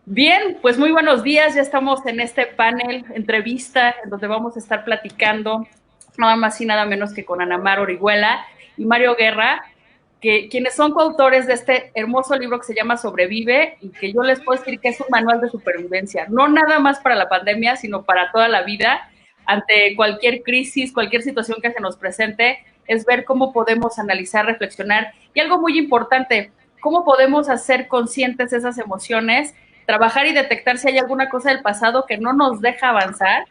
Bien, pues muy buenos días. Ya estamos en este panel, entrevista, en donde vamos a estar platicando nada más y nada menos que con Ana Mar Orihuela y Mario Guerra, quienes son coautores de este hermoso libro que se llama Sobrevive y que yo les puedo decir que es un manual de supervivencia, no nada más para la pandemia, sino para toda la vida, ante cualquier crisis, cualquier situación que se nos presente, es ver cómo podemos analizar, reflexionar y algo muy importante, cómo podemos hacer conscientes esas emociones, trabajar y detectar si hay alguna cosa del pasado que no nos deja avanzar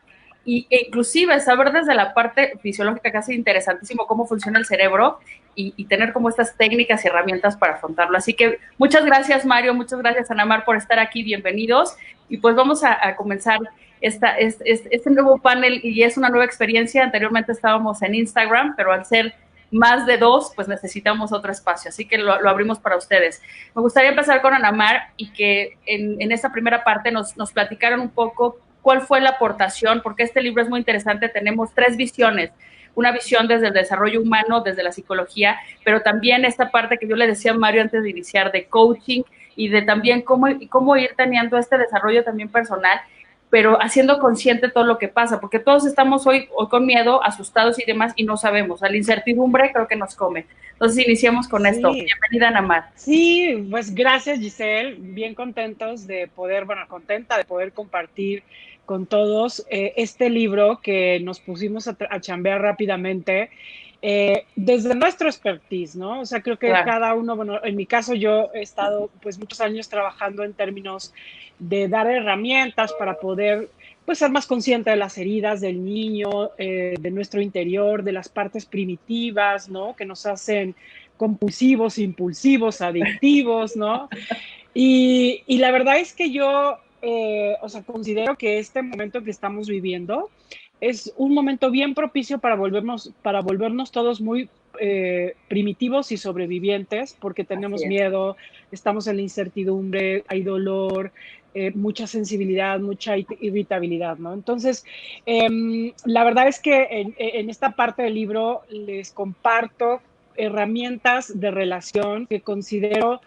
e inclusive saber desde la parte fisiológica, que hace interesantísimo cómo funciona el cerebro y tener como estas técnicas y herramientas para afrontarlo. Así que muchas gracias, Mario, muchas gracias, Ana Mar, por estar aquí, bienvenidos. Y pues vamos a comenzar este nuevo panel y es una nueva experiencia. Anteriormente estábamos en Instagram, pero al ser más de dos, pues necesitamos otro espacio, así que lo abrimos para ustedes. Me gustaría empezar con Ana Mar y que en esta primera parte nos platicaran un poco cuál fue la aportación, porque este libro es muy interesante, tenemos tres visiones, una visión desde el desarrollo humano, desde la psicología, pero también esta parte que yo le decía a Mario antes de iniciar, de coaching y de también cómo ir teniendo este desarrollo también personal, pero haciendo consciente todo lo que pasa, porque todos estamos hoy con miedo, asustados y demás, y no sabemos. La incertidumbre creo que nos come. Entonces iniciemos con esto. Sí, Bienvenida, Ana Mar. sí, pues gracias Giselle, bien contentos de poder, bueno, contenta de poder compartir con todos este libro que nos pusimos a chambear rápidamente desde nuestro expertise, ¿no? O sea, creo que Claro. cada uno, bueno, en mi caso yo he estado pues muchos años trabajando en términos de dar herramientas para poder pues ser más consciente de las heridas del niño, de nuestro interior, de las partes primitivas, ¿no? Que nos hacen compulsivos, impulsivos, adictivos, ¿no? Y la verdad es que yo, o sea, considero que este momento que estamos viviendo es un momento bien propicio para volvernos todos muy primitivos y sobrevivientes, porque Así tenemos es. miedo, estamos en la incertidumbre, hay dolor, mucha sensibilidad, mucha irritabilidad, ¿no? Entonces, la verdad es que en esta parte del libro les comparto herramientas de relación que considero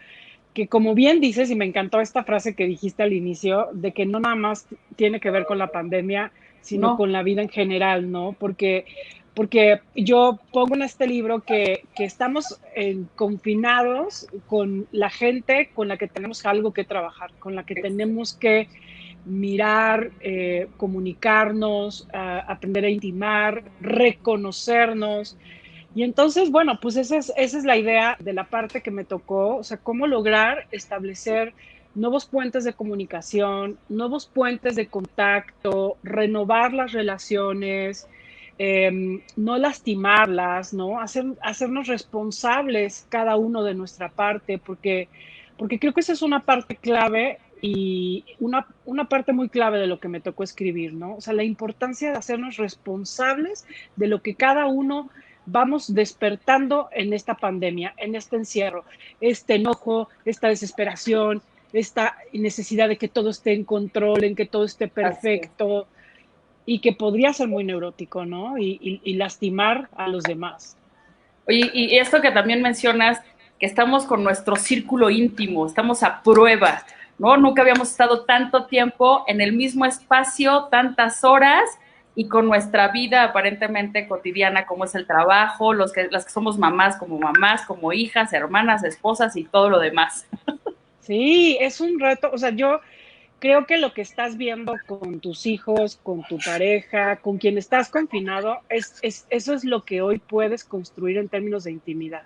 que, como bien dices, y me encantó esta frase que dijiste al inicio, de que no nada más tiene que ver con la pandemia, sino No, con la vida en general, ¿no? Porque yo pongo en este libro que estamos confinados con la gente con la que tenemos algo que trabajar, con la que tenemos que mirar, comunicarnos, aprender a intimar, reconocernos. Y entonces, bueno, pues esa es la idea de la parte que me tocó, o sea, cómo lograr establecer nuevos puentes de comunicación, nuevos puentes de contacto, renovar las relaciones, no lastimarlas, ¿no? Hacernos responsables cada uno de nuestra parte, porque creo que esa es una parte clave y una parte muy clave de lo que me tocó escribir, ¿no? O sea, la importancia de hacernos responsables de lo que cada uno vamos despertando en esta pandemia, en este encierro, este enojo, esta desesperación, esta necesidad de que todo esté en control, en que todo esté así es. perfecto y que podría ser muy neurótico, ¿no? Y lastimar a los demás. Oye, y esto que también mencionas, que estamos con nuestro círculo íntimo, estamos a prueba, ¿no? Nunca habíamos estado tanto tiempo en el mismo espacio, tantas horas, y con nuestra vida aparentemente cotidiana, como es el trabajo, las que somos mamás, como hijas, hermanas, esposas y todo lo demás. Sí, es un reto, o sea, yo creo que lo que estás viendo con tus hijos, con tu pareja, con quien estás confinado, eso es lo que hoy puedes construir en términos de intimidad.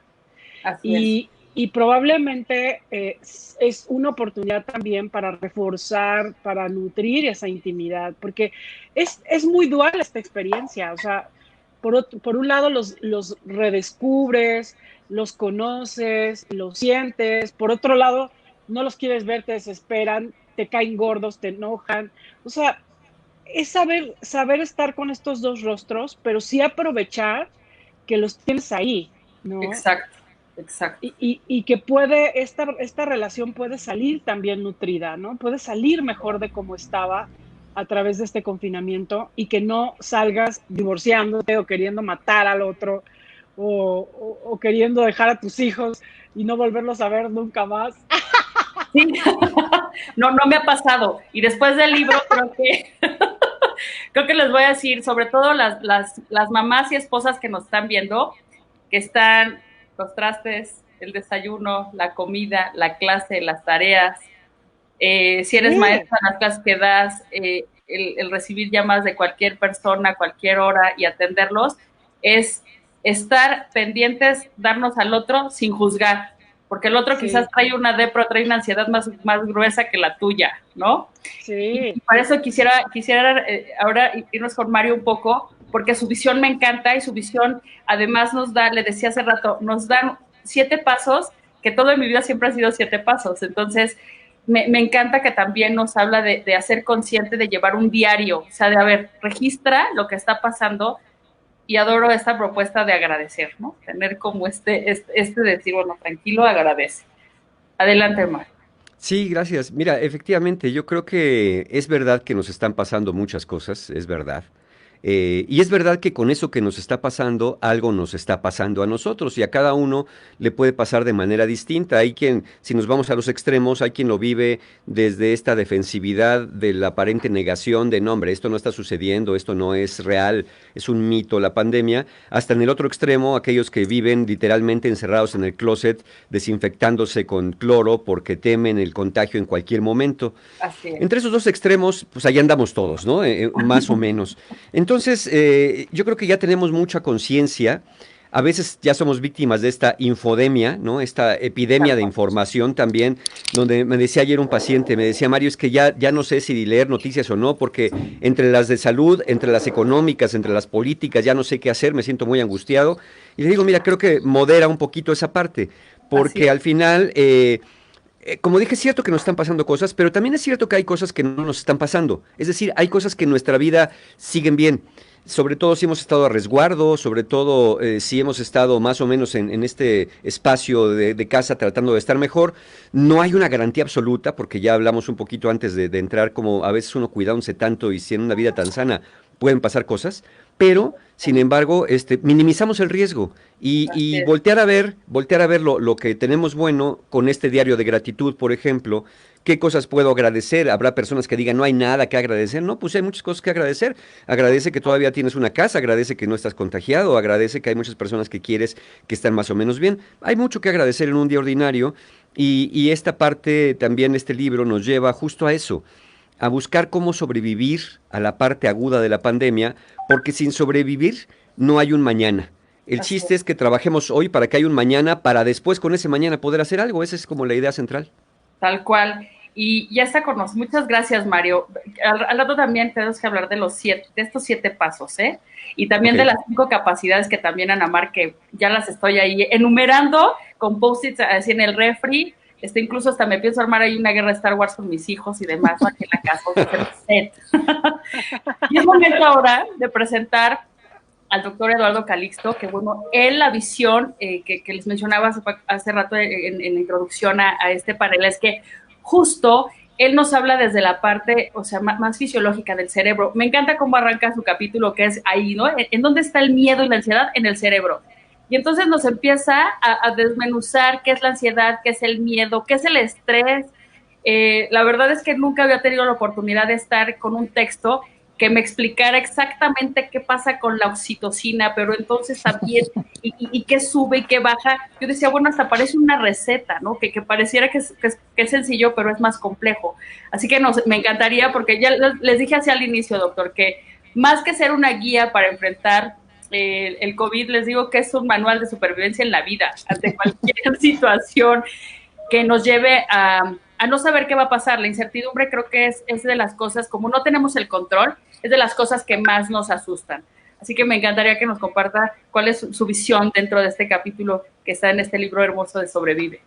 Así es. Y probablemente es una oportunidad también para reforzar, para nutrir esa intimidad, porque es muy dual esta experiencia. O sea, por un lado los redescubres, los conoces, los sientes, por otro lado no los quieres ver, te desesperan, te caen gordos, te enojan. O sea, es saber estar con estos dos rostros, pero sí aprovechar que los tienes ahí, ¿no? Exacto, exacto. Y que esta relación puede salir también nutrida, ¿no? Puede salir mejor de como estaba a través de este confinamiento y que no salgas divorciándote o queriendo matar al otro o queriendo dejar a tus hijos y no volverlos a ver nunca más. Sí, no, no me ha pasado. Y después del libro creo que les voy a decir, sobre todo las mamás y esposas que nos están viendo, que están los trastes, el desayuno, la comida, la clase, las tareas. Si eres Sí, maestra, las clases que das, el recibir llamadas de cualquier persona, cualquier hora y atenderlos, es estar pendientes, darnos al otro sin juzgar, porque el otro quizás sí, trae una depro, trae una ansiedad más gruesa que la tuya, ¿no? Y sí. para eso quisiera ahora irnos con Mario un poco, porque su visión me encanta y su visión además nos da, le decía hace rato, nos dan 7 pasos, que todo en mi vida siempre ha sido 7 pasos. Entonces, me encanta que también nos habla de hacer consciente, de llevar un diario, o sea, de, a ver, registra lo que está pasando y adoro esta propuesta de agradecer, ¿no? Tener como decir, bueno, tranquilo, agradece. Adelante, Mar. Sí, gracias. Mira, efectivamente, yo creo que es verdad que nos están pasando muchas cosas, es verdad. Y es verdad que con eso que nos está pasando, algo nos está pasando a nosotros y a cada uno le puede pasar de manera distinta. Hay quien, si nos vamos a los extremos, hay quien lo vive desde esta defensividad de la aparente negación de, no, hombre, esto no está sucediendo, esto no es real, es un mito la pandemia, hasta en el otro extremo, aquellos que viven literalmente encerrados en el closet, desinfectándose con cloro porque temen el contagio en cualquier momento. Así es. Entre esos dos extremos, pues ahí andamos todos, ¿no? Más o menos. Entonces, yo creo que ya tenemos mucha conciencia. A veces ya somos víctimas de esta infodemia, ¿no? Esta epidemia Tal de cual. información también, donde me decía ayer un paciente, me decía, Mario, es que ya no sé si leer noticias o no, porque entre las de salud, entre las económicas, entre las políticas, ya no sé qué hacer, me siento muy angustiado. Y le digo, mira, creo que modera un poquito esa parte, Así porque es. al final como dije, es cierto que nos están pasando cosas, pero también es cierto que hay cosas que no nos están pasando. Es decir, hay cosas que en nuestra vida siguen bien. Sobre todo si hemos estado a resguardo, sobre todo si hemos estado más o menos en este espacio de casa tratando de estar mejor. No hay una garantía absoluta, porque ya hablamos un poquito antes de entrar, como a veces uno cuidándose tanto y si en una vida tan sana pueden pasar cosas, pero sin embargo, minimizamos el riesgo Así y es. voltear a ver lo que tenemos bueno con este diario de gratitud, por ejemplo. ¿Qué cosas puedo agradecer? Habrá personas que digan, no hay nada que agradecer. No, pues hay muchas cosas que agradecer. Agradece que todavía tienes una casa, agradece que no estás contagiado, agradece que hay muchas personas que quieres que están más o menos bien. Hay mucho que agradecer en un día ordinario y esta parte, también este libro nos lleva justo a eso, a buscar cómo sobrevivir a la parte aguda de la pandemia, porque sin sobrevivir no hay un mañana. El Así es. chiste es que trabajemos hoy para que haya un mañana, para después con ese mañana poder hacer algo. Esa es como la idea central. Tal cual. Y ya está con nosotros. Muchas gracias, Mario. Al rato también tenemos que hablar de estos 7 pasos, ¿eh? Y también Ok. de las 5 capacidades que también Ana Mar, que ya las estoy ahí enumerando con post-its así en el refri. Incluso hasta me pienso armar ahí una guerra de Star Wars con mis hijos y demás, ¿no? Aquí en la casa, vamos a hacer set. Y es momento ahora de presentar al doctor Eduardo Calixto, que bueno, él la visión que les mencionaba hace rato en la introducción a este panel es que justo él nos habla desde la parte, o sea, más fisiológica del cerebro. Me encanta cómo arranca su capítulo, que es ahí, ¿no? ¿En dónde está el miedo y la ansiedad? En el cerebro. Y entonces nos empieza a desmenuzar qué es la ansiedad, qué es el miedo, qué es el estrés. La verdad es que nunca había tenido la oportunidad de estar con un texto que me explicara exactamente qué pasa con la oxitocina, pero entonces también, y qué sube y qué baja. Yo decía, bueno, hasta parece una receta, ¿no? Que pareciera que es sencillo, pero es más complejo. Así que me encantaría, porque ya les dije hacia el inicio, doctor, que más que ser una guía para enfrentar el COVID, les digo que es un manual de supervivencia en la vida, ante cualquier situación que nos lleve a no saber qué va a pasar. La incertidumbre creo que es de las cosas, como no tenemos el control, es de las cosas que más nos asustan. Así que me encantaría que nos comparta cuál es su visión dentro de este capítulo que está en este libro hermoso de Sobrevive.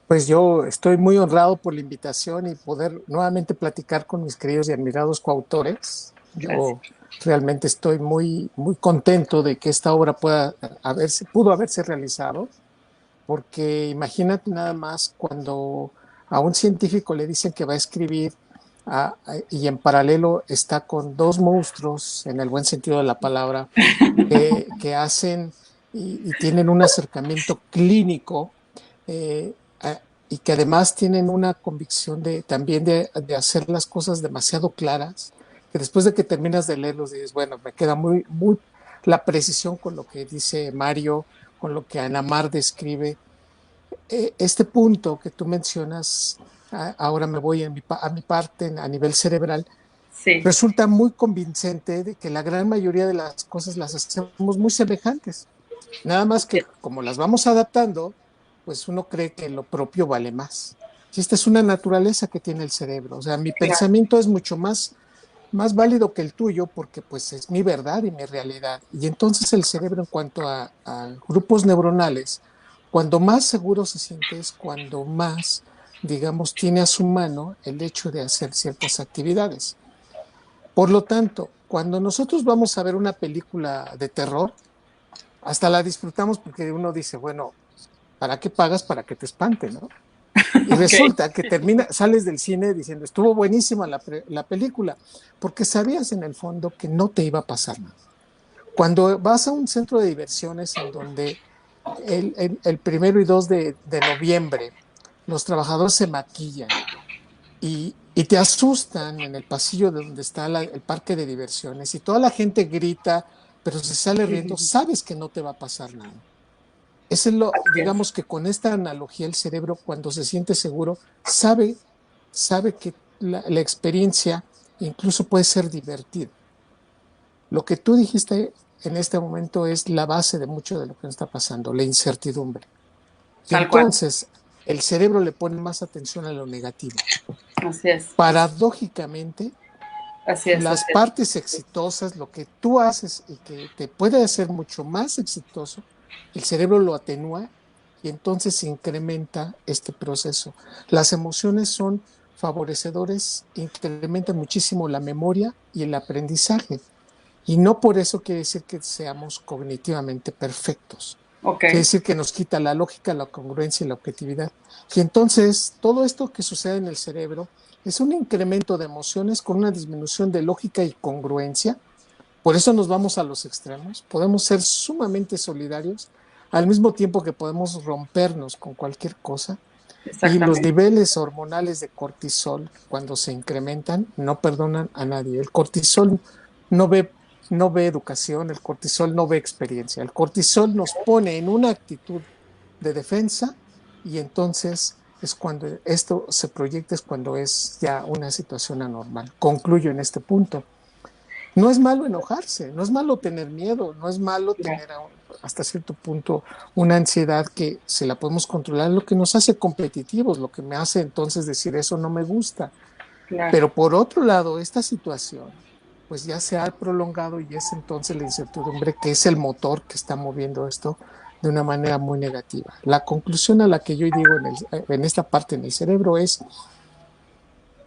Pues yo estoy muy honrado por la invitación y poder nuevamente platicar con mis queridos y admirados coautores. Gracias. Yo realmente estoy muy contento de que esta obra pudo haberse realizado, porque imagínate nada más cuando a un científico le dicen que va a escribir y en paralelo está con dos monstruos, en el buen sentido de la palabra, que hacen y tienen un acercamiento clínico y que además tienen una convicción también de hacer las cosas demasiado claras, que después de que terminas de leerlos dices, bueno, me queda muy la precisión con lo que dice Mario, con lo que Ana Mar describe. Este punto que tú mencionas, ahora me voy a mi parte a nivel cerebral, Sí. resulta muy convincente de que la gran mayoría de las cosas las hacemos muy semejantes. Nada más que como las vamos adaptando, pues uno cree que lo propio vale más. Y esta es una naturaleza que tiene el cerebro. O sea, mi pensamiento es mucho más válido que el tuyo porque pues es mi verdad y mi realidad. Y entonces el cerebro en cuanto a grupos neuronales, cuando más seguro se siente es cuando más, digamos, tiene a su mano el hecho de hacer ciertas actividades. Por lo tanto, cuando nosotros vamos a ver una película de terror, hasta la disfrutamos porque uno dice, bueno, ¿para qué pagas para que te espante, no? Y resulta que sales del cine diciendo, estuvo buenísima la película, porque sabías en el fondo que no te iba a pasar nada. Cuando vas a un centro de diversiones en donde el 1 y 2 de noviembre los trabajadores se maquillan y te asustan en el pasillo de donde está el parque de diversiones y toda la gente grita, pero se sale riendo, sabes que no te va a pasar nada. Es digamos que con esta analogía el cerebro cuando se siente seguro sabe que la experiencia incluso puede ser divertida. Lo que tú dijiste en este momento es la base de mucho de lo que nos está pasando, la incertidumbre. Y entonces el cerebro le pone más atención a lo negativo. Así es. Paradójicamente, las partes exitosas, lo que tú haces y que te puede hacer mucho más exitoso, el cerebro lo atenúa y entonces se incrementa este proceso. Las emociones son favorecedores, incrementan muchísimo la memoria y el aprendizaje. Y no por eso quiere decir que seamos cognitivamente perfectos. Quiere decir que nos quita la lógica, la congruencia y la objetividad. Y entonces todo esto que sucede en el cerebro es un incremento de emociones con una disminución de lógica y congruencia. Por eso nos vamos a los extremos. Podemos ser sumamente solidarios al mismo tiempo que podemos rompernos con cualquier cosa. Y los niveles hormonales de cortisol, cuando se incrementan, no perdonan a nadie. El cortisol no ve educación, el cortisol no ve experiencia. El cortisol nos pone en una actitud de defensa y entonces es cuando esto se proyecta, es cuando es ya una situación anormal. Concluyo en este punto. No es malo enojarse, no es malo tener miedo, no es malo tener hasta cierto punto una ansiedad que se la podemos controlar, lo que nos hace competitivos, lo que me hace entonces decir eso no me gusta. Pero por otro lado, esta situación pues ya se ha prolongado y es entonces la incertidumbre que es el motor que está moviendo esto de una manera muy negativa. La conclusión a la que yo digo en esta parte en el cerebro es: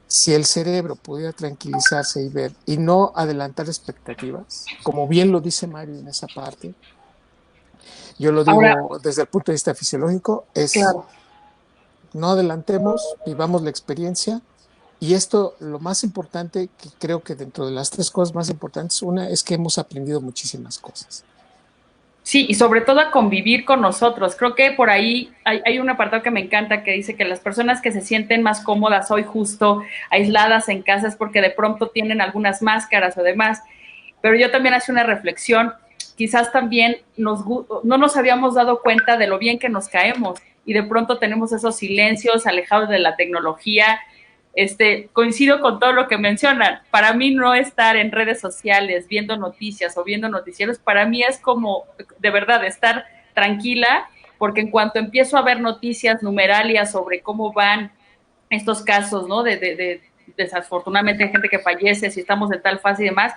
si el cerebro pudiera tranquilizarse y ver y no adelantar expectativas, como bien lo dice Mario en esa parte, yo lo digo desde el punto de vista fisiológico, es no adelantemos, vivamos la experiencia. Y esto, lo más importante, que creo que dentro de las 3 cosas más importantes, una es que hemos aprendido muchísimas cosas. Sí, y sobre todo a convivir con nosotros. Creo que por ahí hay un apartado que me encanta que dice que las personas que se sienten más cómodas hoy justo aisladas en casa es porque de pronto tienen algunas máscaras o demás. Pero yo también hacía una reflexión, quizás también no nos habíamos dado cuenta de lo bien que nos caemos y de pronto tenemos esos silencios alejados de la tecnología. Coincido con todo lo que mencionan. Para mí no estar en redes sociales viendo noticias o viendo noticieros, para mí es como de verdad estar tranquila, porque en cuanto empiezo a ver noticias numeralias sobre cómo van estos casos, ¿no? De desafortunadamente gente que fallece, si estamos en tal fase y demás,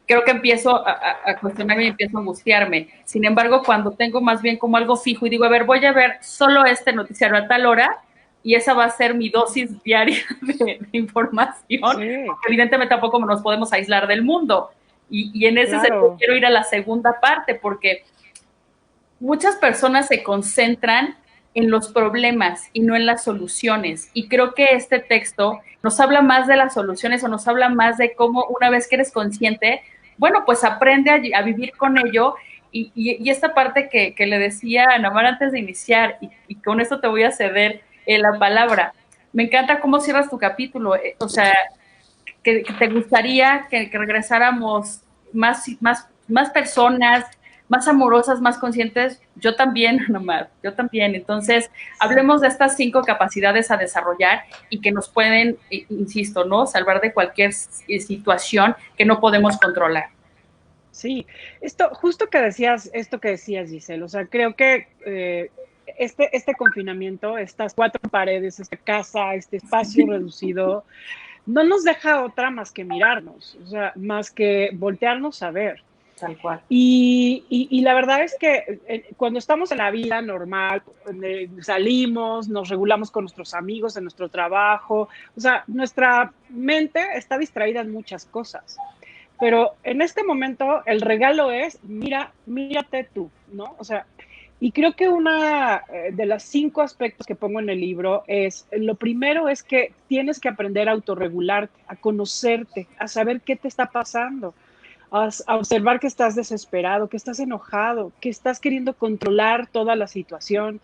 creo que empiezo a cuestionarme y empiezo a angustiarme. Sin embargo, cuando tengo más bien como algo fijo y digo, a ver, voy a ver solo este noticiario a tal hora, y esa va a ser mi dosis diaria de información, porque evidentemente tampoco nos podemos aislar del mundo. Y en ese sentido quiero ir a la segunda parte, porque muchas personas se concentran en los problemas y no en las soluciones. Y creo que este texto nos habla más de las soluciones o nos habla más de cómo una vez que eres consciente, bueno, pues aprende a vivir con ello Y esta parte que le decía a Ana Mar antes de iniciar, y con esto te voy a ceder la palabra, me encanta cómo cierras tu capítulo, o sea, que te gustaría que regresáramos más personas, más amorosas, más conscientes. Yo también, Ana, yo también. Entonces, hablemos de estas 5 capacidades a desarrollar y que nos pueden, insisto, ¿no?, salvar de cualquier situación que no podemos controlar. Sí, justo que decías, esto que decías, Giselle, o sea, creo que este confinamiento, estas 4 paredes, esta casa, este espacio reducido, no nos deja otra más que mirarnos, o sea, más que voltearnos a ver. Tal cual. Y la verdad es que cuando estamos en la vida normal, salimos, nos regulamos con nuestros amigos, en nuestro trabajo, o sea, nuestra mente está distraída en muchas cosas. Pero en este momento el regalo es, mírate tú, ¿no? O sea, y creo que una de los 5 aspectos que pongo en el libro es, lo primero es que tienes que aprender a autorregularte, a conocerte, a saber qué te está pasando, a observar que estás desesperado, que estás enojado, que estás queriendo controlar toda la situación.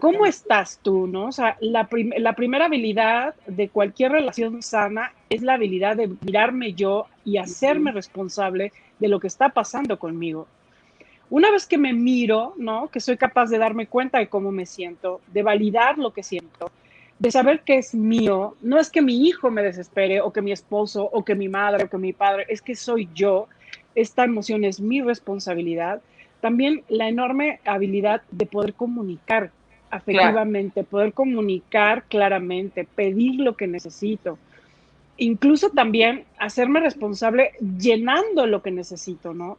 ¿Cómo estás tú, no? O sea, la primera habilidad de cualquier relación sana es la habilidad de mirarme yo y hacerme responsable de lo que está pasando conmigo. Una vez que me miro, ¿no?, que soy capaz de darme cuenta de cómo me siento, de validar lo que siento, de saber que es mío, no es que mi hijo me desespere, o que mi esposo, o que mi madre, o que mi padre, es que soy yo, esta emoción es mi responsabilidad. También la enorme habilidad de poder comunicar afectivamente, claro, poder comunicar claramente, pedir lo que necesito, incluso también hacerme responsable llenando lo que necesito, ¿no?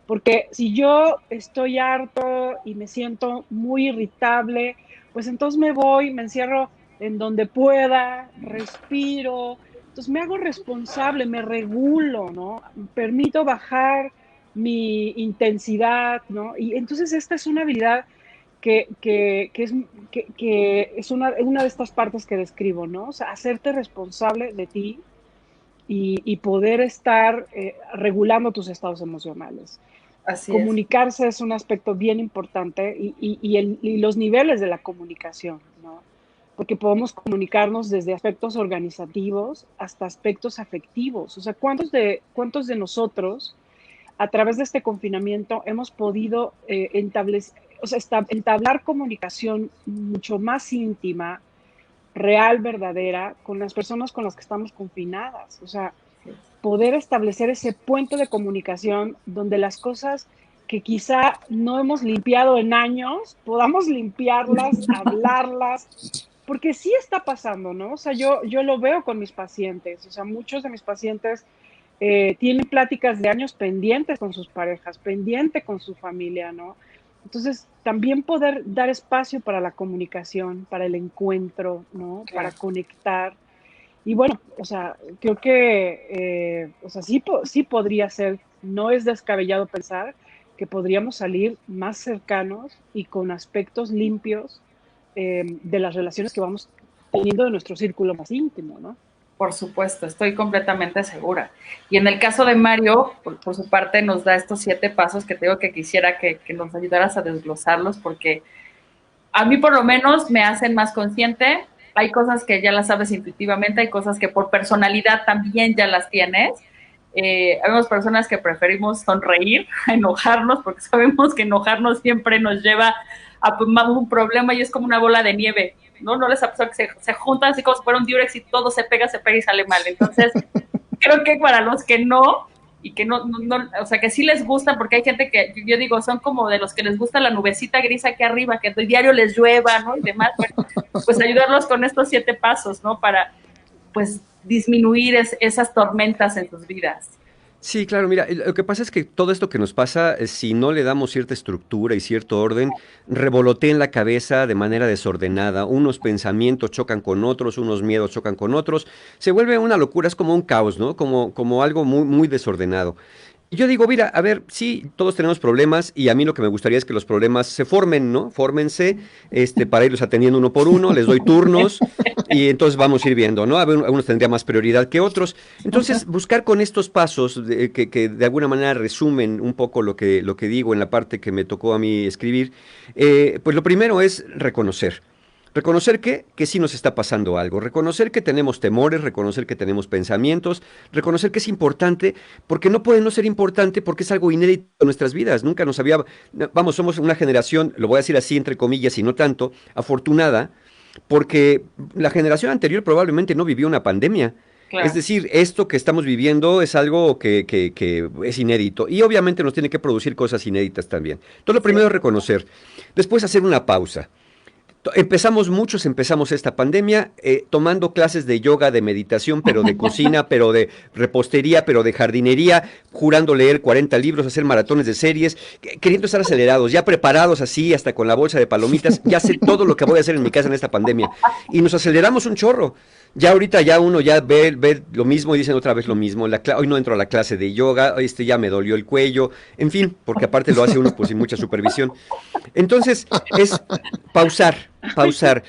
Porque si yo estoy harto y me siento muy irritable, pues entonces me voy, me encierro en donde pueda, respiro, entonces me hago responsable, me regulo, ¿no? Permito bajar mi intensidad, ¿no? Y entonces esta es una habilidad que es una de estas partes que describo, ¿no? O sea, hacerte responsable de ti y poder estar regulando tus estados emocionales. Así Comunicarse es un aspecto bien importante y los niveles de la comunicación, ¿no? Porque podemos comunicarnos desde aspectos organizativos hasta aspectos afectivos. O sea, ¿cuántos de nosotros a través de este confinamiento hemos podido entablar comunicación mucho más íntima, real, verdadera, con las personas con las que estamos confinadas? O sea, poder establecer ese puente de comunicación donde las cosas que quizá no hemos limpiado en años, podamos limpiarlas, hablarlas, porque sí está pasando, ¿no? O sea, yo lo veo con mis pacientes, o sea, muchos de mis pacientes tienen pláticas de años pendientes con sus parejas, pendiente con su familia, ¿no? Entonces, también poder dar espacio para la comunicación, para el encuentro, ¿no? Claro. Para conectar. Y bueno, o sea, creo que, o sea, sí podría ser, no es descabellado pensar que podríamos salir más cercanos y con aspectos limpios de las relaciones que vamos teniendo de nuestro círculo más íntimo, ¿no? Por supuesto, estoy completamente segura. Y en el caso de Mario, por su parte, nos da estos 7 pasos que tengo que quisiera que nos ayudaras a desglosarlos, porque a mí por lo menos me hacen más consciente. Hay cosas que ya las sabes intuitivamente, hay cosas que por personalidad también ya las tienes. Hay personas que preferimos sonreír a enojarnos, porque sabemos que enojarnos siempre nos lleva a un problema y es como una bola de nieve, ¿no? No les ha pasado que se juntan así como si fuera un diurex y todo se pega y sale mal. Entonces, creo que para los que no, y que no, o sea, que sí les gusta, porque hay gente que, yo digo, son como de los que les gusta la nubecita gris aquí arriba, que diario les llueva, ¿no? Y demás, pues ayudarlos con estos 7 pasos, ¿no? Para, pues, disminuir esas tormentas en sus vidas. Sí, claro, mira, lo que pasa es que todo esto que nos pasa, si no le damos cierta estructura y cierto orden, revolotea en la cabeza de manera desordenada, unos pensamientos chocan con otros, unos miedos chocan con otros, se vuelve una locura, es como un caos, ¿no? Como algo muy, muy desordenado. yo digo, mira, a ver, sí, todos tenemos problemas y a mí lo que me gustaría es que los problemas se formen, ¿no? Fórmense, para irlos atendiendo uno por uno, les doy turnos y entonces vamos a ir viendo, ¿no? A ver, algunos tendrían más prioridad que otros. Entonces, buscar con estos pasos que de alguna manera resumen un poco lo que digo en la parte que me tocó a mí escribir, pues lo primero es reconocer. Reconocer que sí nos está pasando algo, reconocer que tenemos temores, reconocer que tenemos pensamientos, reconocer que es importante, porque no puede no ser importante porque es algo inédito en nuestras vidas. Nunca nos había, vamos, somos una generación, lo voy a decir así entre comillas y no tanto, afortunada, porque la generación anterior probablemente no vivió una pandemia. Es Claro. decir, esto que estamos viviendo es algo que es inédito y obviamente nos tiene que producir cosas inéditas también. Entonces, lo Sí. primero es reconocer, después hacer una pausa. Muchos empezamos esta pandemia tomando clases de yoga, de meditación, pero de cocina, pero de repostería, pero de jardinería, jurando leer 40 libros, hacer maratones de series, queriendo estar acelerados, ya preparados así, hasta con la bolsa de palomitas, ya sé todo lo que voy a hacer en mi casa en esta pandemia. Y nos aceleramos un chorro. Ya ahorita ya uno ya ve lo mismo y dicen otra vez lo mismo. Hoy no entro a la clase de yoga, ya me dolió el cuello, en fin, porque aparte lo hace uno pues sin mucha supervisión. Entonces, es pausar, pausar.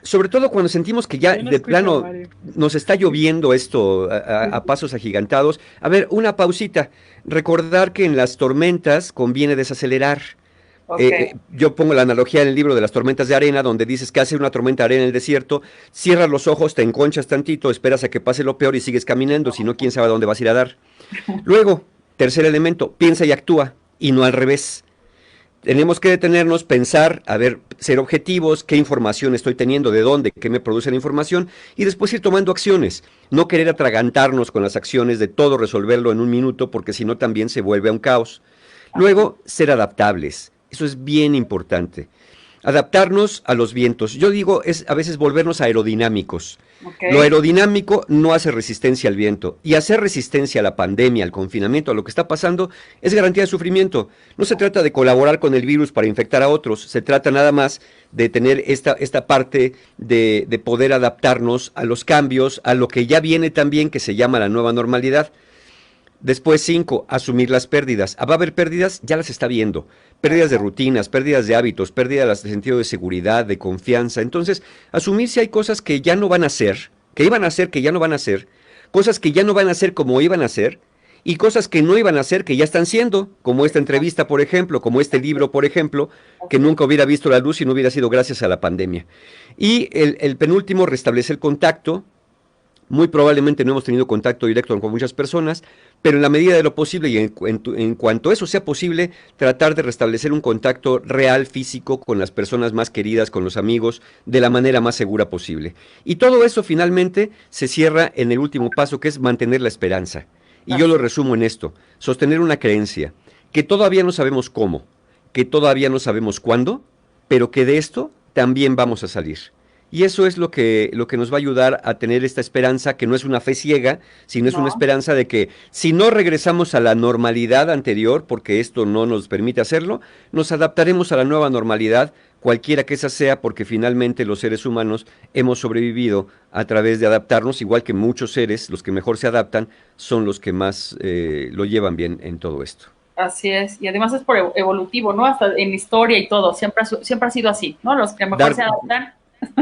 Sobre todo cuando sentimos que ya Yo no de escucho a plano Mario. nos está lloviendo esto a pasos agigantados. A ver, una pausita. Recordar que en las tormentas conviene desacelerar. Ok. Yo pongo la analogía en el libro de las tormentas de arena, donde dices que hace una tormenta de arena en el desierto, cierras los ojos, te enconchas tantito, esperas a que pase lo peor y sigues caminando, si no, quién sabe a dónde vas a ir a dar. Luego, tercer elemento, piensa y actúa, y no al revés. Tenemos que detenernos, pensar, a ver, ser objetivos, qué información estoy teniendo, de dónde, qué me produce la información, y después ir tomando acciones. No querer atragantarnos con las acciones de todo resolverlo en un minuto, porque si no también se vuelve a un caos. Luego, ser adaptables. Eso es bien importante. Adaptarnos a los vientos. Yo digo, es a veces volvernos aerodinámicos. Ok. Lo aerodinámico no hace resistencia al viento. Y hacer resistencia a la pandemia, al confinamiento, a lo que está pasando, es garantía de sufrimiento. No se trata de colaborar con el virus para infectar a otros. Se trata nada más de tener esta parte de poder adaptarnos a los cambios, a lo que ya viene también, que se llama la nueva normalidad. Después, 5, asumir las pérdidas. Va a haber pérdidas, ya las está viendo. Pérdidas de rutinas, pérdidas de hábitos, pérdidas de sentido de seguridad, de confianza. Entonces, asumir si hay cosas que ya no van a ser, que iban a ser, que ya no van a ser, cosas que ya no van a ser como iban a ser, y cosas que no iban a ser, que ya están siendo, como esta entrevista, por ejemplo, como este libro, por ejemplo, que nunca hubiera visto la luz si no hubiera sido gracias a la pandemia. Y el penúltimo, restablecer el contacto. Muy probablemente no hemos tenido contacto directo con muchas personas, pero en la medida de lo posible y en cuanto eso sea posible, tratar de restablecer un contacto real, físico, con las personas más queridas, con los amigos, de la manera más segura posible. Y todo eso finalmente se cierra en el último paso, que es mantener la esperanza. Y yo lo resumo en esto, sostener una creencia, que todavía no sabemos cómo, que todavía no sabemos cuándo, pero que de esto también vamos a salir. Y eso es lo que nos va a ayudar a tener esta esperanza, que no es una fe ciega, sino es una No. esperanza de que si no regresamos a la normalidad anterior, porque esto no nos permite hacerlo, nos adaptaremos a la nueva normalidad, cualquiera que esa sea, porque finalmente los seres humanos hemos sobrevivido a través de adaptarnos, igual que muchos seres, los que mejor se adaptan, son los que más lo llevan bien en todo esto. Así es. Y además es por evolutivo, ¿no? Hasta en historia y todo. Siempre ha sido así, ¿no? Los que mejor Dar se adaptan.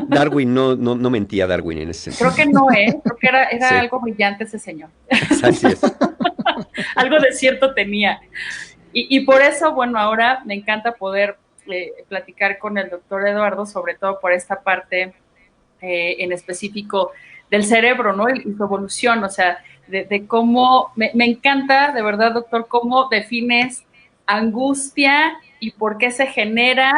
Darwin no mentía Darwin en ese Creo sentido. que no, ¿eh? Creo que era Sí, algo brillante ese señor. así es. Algo de cierto tenía. Y por eso, bueno, ahora me encanta poder platicar con el doctor Eduardo, sobre todo por esta parte en específico del cerebro, ¿no? Y su evolución, o sea, de cómo, me encanta, de verdad, doctor, cómo defines angustia y por qué se genera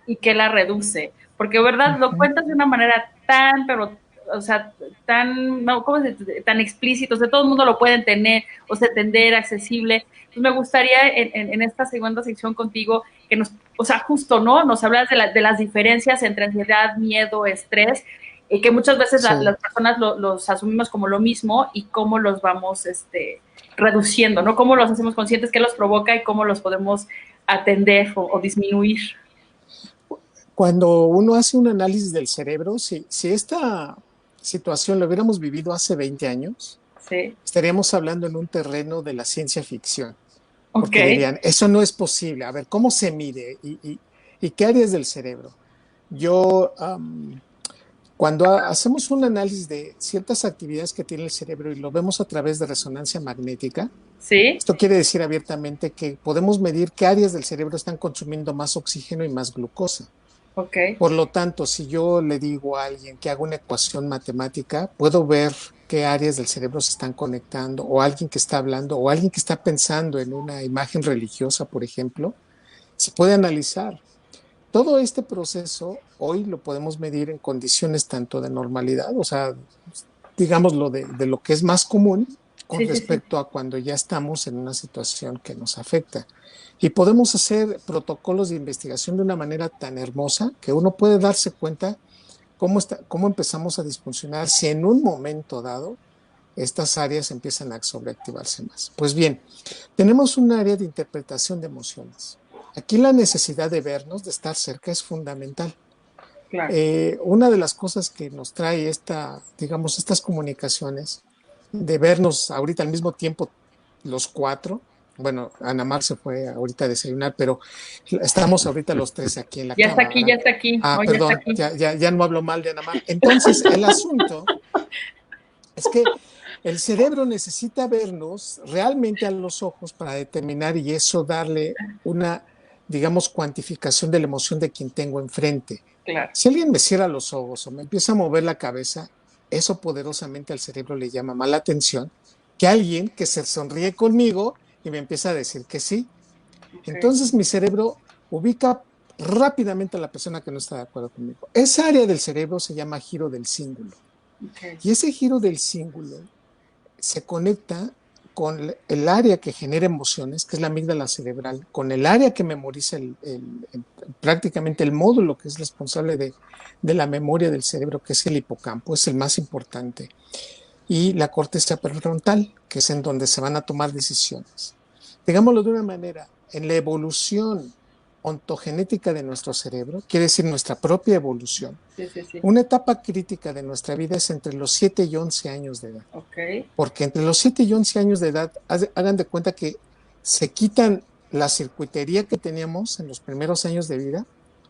y qué la reduce. Porque, ¿verdad? Lo cuentas de una manera tan, pero, o sea, tan, no, ¿cómo se dice? Tan explícito, o sea, todo el mundo lo puede entender, o sea, entender, accesible. Entonces, me gustaría en esta segunda sección contigo que nos, o sea, justo, ¿no? Nos hablas de las diferencias entre ansiedad, miedo, estrés, que muchas veces Sí. las personas los asumimos como lo mismo y cómo los vamos reduciendo, ¿no? Cómo los hacemos conscientes, qué los provoca y cómo los podemos atender o disminuir. Cuando uno hace un análisis del cerebro, si esta situación la hubiéramos vivido hace 20 años, Sí, estaríamos hablando en un terreno de la ciencia ficción. Ok. porque dirían, eso no es posible. A ver, ¿cómo se mide? ¿Y qué áreas del cerebro? Yo, cuando hacemos un análisis de ciertas actividades que tiene el cerebro y lo vemos a través de resonancia magnética, Sí, esto quiere decir abiertamente que podemos medir qué áreas del cerebro están consumiendo más oxígeno y más glucosa. ok. Por lo tanto, si yo le digo a alguien que haga una ecuación matemática, puedo ver qué áreas del cerebro se están conectando, o alguien que está hablando, o alguien que está pensando en una imagen religiosa, por ejemplo, se puede analizar. Todo este proceso hoy lo podemos medir en condiciones tanto de normalidad, o sea, digámoslo de lo que es más común con Sí, sí, sí. respecto a cuando ya estamos en una situación que nos afecta. Y podemos hacer protocolos de investigación de una manera tan hermosa que uno puede darse cuenta cómo empezamos a disfuncionar si en un momento dado estas áreas empiezan a sobreactivarse más. Pues bien, tenemos un área de interpretación de emociones. Aquí la necesidad de vernos, de estar cerca, es fundamental. Claro. Una de las cosas que nos trae digamos, estas comunicaciones, de vernos ahorita al mismo tiempo los cuatro, bueno, Ana Mar se fue ahorita a desayunar, pero estamos ahorita los tres aquí en la Ya está aquí, ya cámara. está aquí. Ah, Oh, ya está perdón, aquí. ya no hablo mal de Ana Mar. Entonces, el asunto es que el cerebro necesita vernos realmente a los ojos para determinar y eso darle una, digamos, cuantificación de la emoción de quien tengo enfrente. Claro. Si alguien me cierra los ojos o me empieza a mover la cabeza, eso poderosamente al cerebro le llama más la atención que alguien que se sonríe conmigo y me empieza a decir que sí. Ok. Entonces mi cerebro ubica rápidamente a la persona que no está de acuerdo conmigo. Esa área del cerebro se llama giro del cíngulo. Ok. Y ese giro del cíngulo se conecta con el área que genera emociones, que es la amígdala cerebral, con el área que memoriza prácticamente el módulo que es responsable de la memoria del cerebro, que es el hipocampo, es el más importante, y la corteza prefrontal, que es en donde se van a tomar decisiones. Digámoslo de una manera, en la evolución ontogenética de nuestro cerebro, quiere decir nuestra propia evolución, Sí, sí, sí. una etapa crítica de nuestra vida es entre los 7 y 11 años de edad. Ok. Porque entre los 7 y 11 años de edad, hagan de cuenta que se quitan la circuitería que teníamos en los primeros años de vida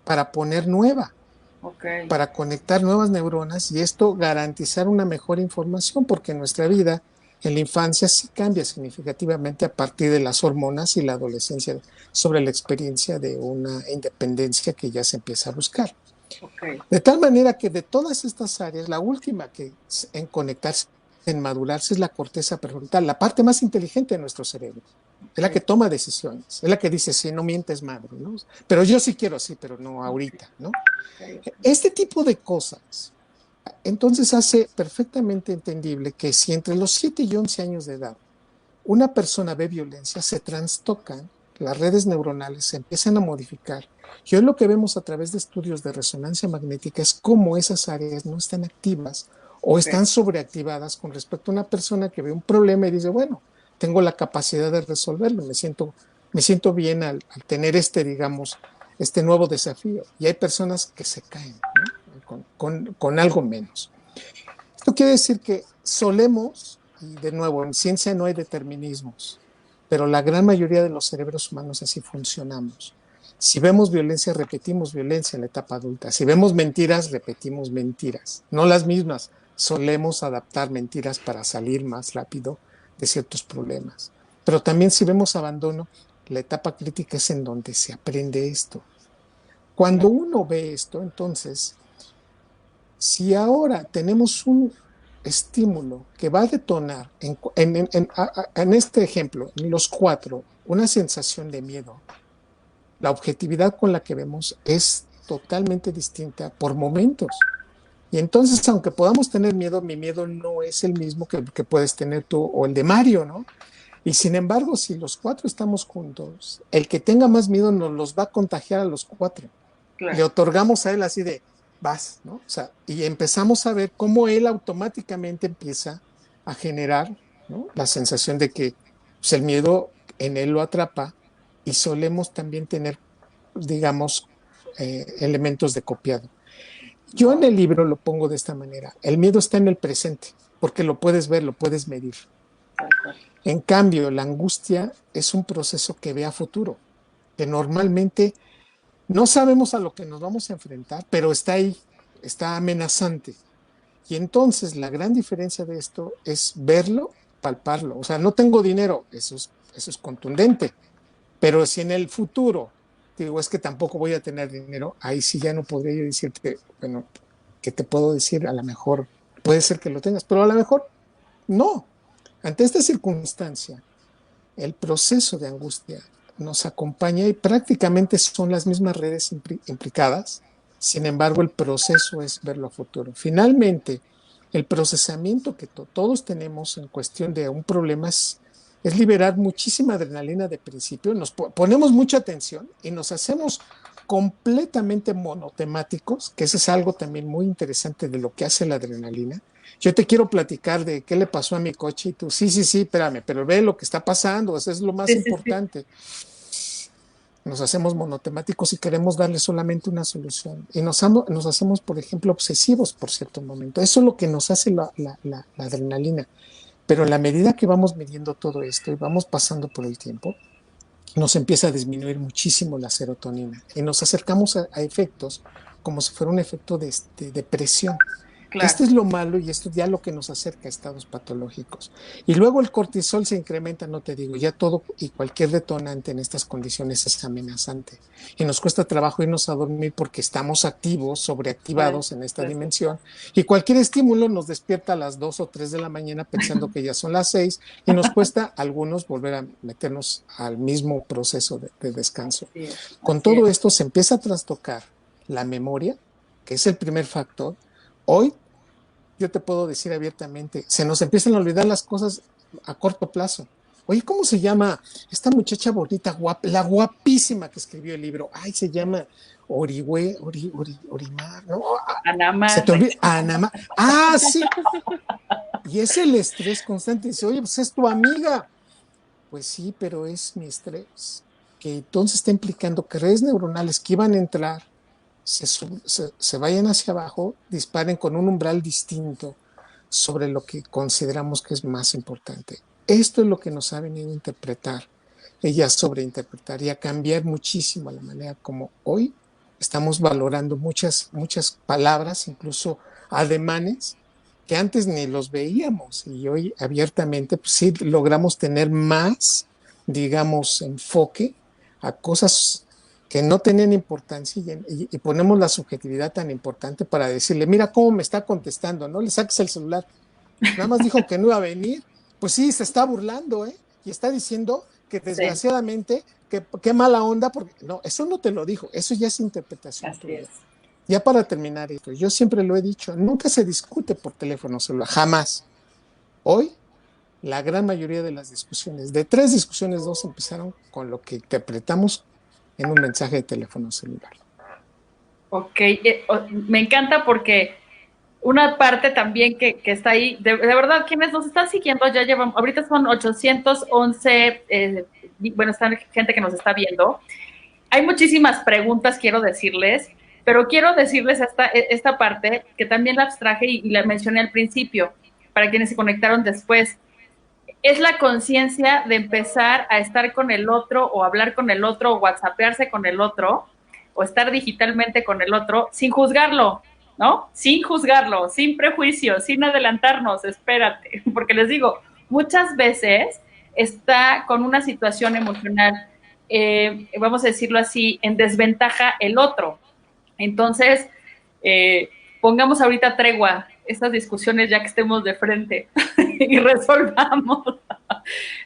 para poner nueva, Ok. para conectar nuevas neuronas y esto garantizar una mejor información, porque nuestra vida en la infancia sí cambia significativamente a partir de las hormonas y la adolescencia sobre la experiencia de una independencia que ya se empieza a buscar. Ok. De tal manera que de todas estas áreas, la última que en conectarse, en madurarse, es la corteza prefrontal, la parte más inteligente de nuestro cerebro. Es la que Ok. toma decisiones, es la que dice, sí, no mientes, madre, ¿no? Pero yo sí quiero así, pero no ahorita, ¿no? Ok. Este tipo de cosas, entonces hace perfectamente entendible que si entre los 7 y 11 años de edad una persona ve violencia, se trastocan, las redes neuronales se empiezan a modificar. Y hoy lo que vemos a través de estudios de resonancia magnética es cómo esas áreas no están activas o Ok. están sobreactivadas con respecto a una persona que ve un problema y dice, bueno, tengo la capacidad de resolverlo, me siento bien al tener digamos, este nuevo desafío. Y hay personas que se caen, ¿no? con algo menos. Esto quiere decir que solemos, y de nuevo, en ciencia no hay determinismos, pero la gran mayoría de los cerebros humanos así funcionamos. Si vemos violencia, repetimos violencia en la etapa adulta. Si vemos mentiras, repetimos mentiras. No las mismas. Solemos adaptar mentiras para salir más rápido de ciertos problemas. Pero también si vemos abandono, la etapa crítica es en donde se aprende esto. Cuando uno ve esto, entonces si ahora tenemos un estímulo que va a detonar en este ejemplo, en los cuatro, una sensación de miedo, la objetividad con la que vemos es totalmente distinta por momentos. Y entonces, aunque podamos tener miedo, mi miedo no es el mismo que puedes tener tú o el de Mario, ¿no? Y sin embargo, si los cuatro estamos juntos, el que tenga más miedo nos los va a contagiar a los cuatro. Le Claro. otorgamos a él así de, vas, ¿no? O sea, y empezamos a ver cómo él automáticamente empieza a generar, ¿no? La sensación de que pues, el miedo en él lo atrapa y solemos también tener, digamos, elementos de copiado. Yo en Wow. el libro lo pongo de esta manera, el miedo está en el presente, porque lo puedes ver, lo puedes medir. En cambio, la angustia es un proceso que ve a futuro, que normalmente no sabemos a lo que nos vamos a enfrentar, pero está ahí, está amenazante. Y entonces la gran diferencia de esto es verlo, palparlo. O sea, no tengo dinero, eso es contundente. Pero si en el futuro digo, es que tampoco voy a tener dinero, ahí sí ya no podría yo decirte, bueno, ¿qué te puedo decir? A lo mejor puede ser que lo tengas, pero a lo mejor no. Ante esta circunstancia, el proceso de angustia nos acompaña y prácticamente son las mismas redes implicadas. Sin embargo, el proceso es verlo a futuro. Finalmente, el procesamiento que todos tenemos en cuestión de un problema es liberar muchísima adrenalina de principio, nos ponemos mucha atención y nos hacemos completamente monotemáticos, que eso es algo también muy interesante de lo que hace la adrenalina. Yo te quiero platicar de qué le pasó a mi coche y tú, sí, espérame, pero ve lo que está pasando, eso es lo más importante. Nos hacemos monotemáticos y queremos darle solamente una solución. Y nos hacemos, por ejemplo, obsesivos por cierto momento. Eso es lo que nos hace la adrenalina. Pero en la medida que vamos midiendo todo esto y vamos pasando por el tiempo, nos empieza a disminuir muchísimo la serotonina y nos acercamos a efectos como si fuera un efecto de depresión. Claro. Esto es lo malo y esto es ya lo que nos acerca a estados patológicos. Y luego el cortisol se incrementa, no te digo, ya todo y cualquier detonante en estas condiciones es amenazante. Y nos cuesta trabajo irnos a dormir porque estamos activos, sobreactivados en esta dimensión. Y cualquier estímulo nos despierta a las 2 o 3 de la mañana pensando que ya son las 6 y nos cuesta a algunos volver a meternos al mismo proceso de descanso. Con todo esto se empieza a trastocar la memoria, que es el primer factor. Hoy, yo te puedo decir abiertamente, se nos empiezan a olvidar las cosas a corto plazo. Oye, ¿cómo se llama esta muchacha bonita, la guapísima que escribió el libro? Ay, se llama Orimar, ¿no? Anamar. Se te olvida, Anamar. Ah, sí. Y es el estrés constante. Dice, oye, pues es tu amiga. Pues sí, pero es mi estrés. Que entonces está implicando que redes neuronales que iban a entrar se vayan hacia abajo, disparen con un umbral distinto sobre lo que consideramos que es más importante. Esto es lo que nos ha venido a interpretar, ella sobreinterpretar y a cambiar muchísimo la manera como hoy estamos valorando muchas palabras, incluso ademanes, que antes ni los veíamos y hoy abiertamente pues sí logramos tener más, digamos, enfoque a cosas que no tenían importancia y ponemos la subjetividad tan importante para decirle, mira cómo me está contestando, no le saques el celular, nada más dijo que no iba a venir, pues sí, se está burlando, y está diciendo que desgraciadamente, qué mala onda, porque no, eso no te lo dijo, eso ya es interpretación tuya. Ya para terminar esto, yo siempre lo he dicho, nunca se discute por teléfono celular, jamás. Hoy, la gran mayoría de las discusiones, de 3 discusiones, 2 empezaron con lo que interpretamos en un mensaje de teléfono celular. Ok, me encanta porque una parte también que está ahí, de verdad, quienes nos están siguiendo ya llevan, ahorita son 811, bueno, está gente que nos está viendo. Hay muchísimas preguntas, quiero decirles, pero quiero decirles esta parte que también la abstraje y la mencioné al principio, para quienes se conectaron después. Es la conciencia de empezar a estar con el otro o hablar con el otro o whatsappearse con el otro o estar digitalmente con el otro sin juzgarlo, ¿no? Sin juzgarlo, sin prejuicios, sin adelantarnos, espérate, porque les digo, muchas veces está con una situación emocional, vamos a decirlo así, en desventaja el otro. Entonces, pongamos ahorita tregua estas discusiones ya que estemos de frente y resolvamos.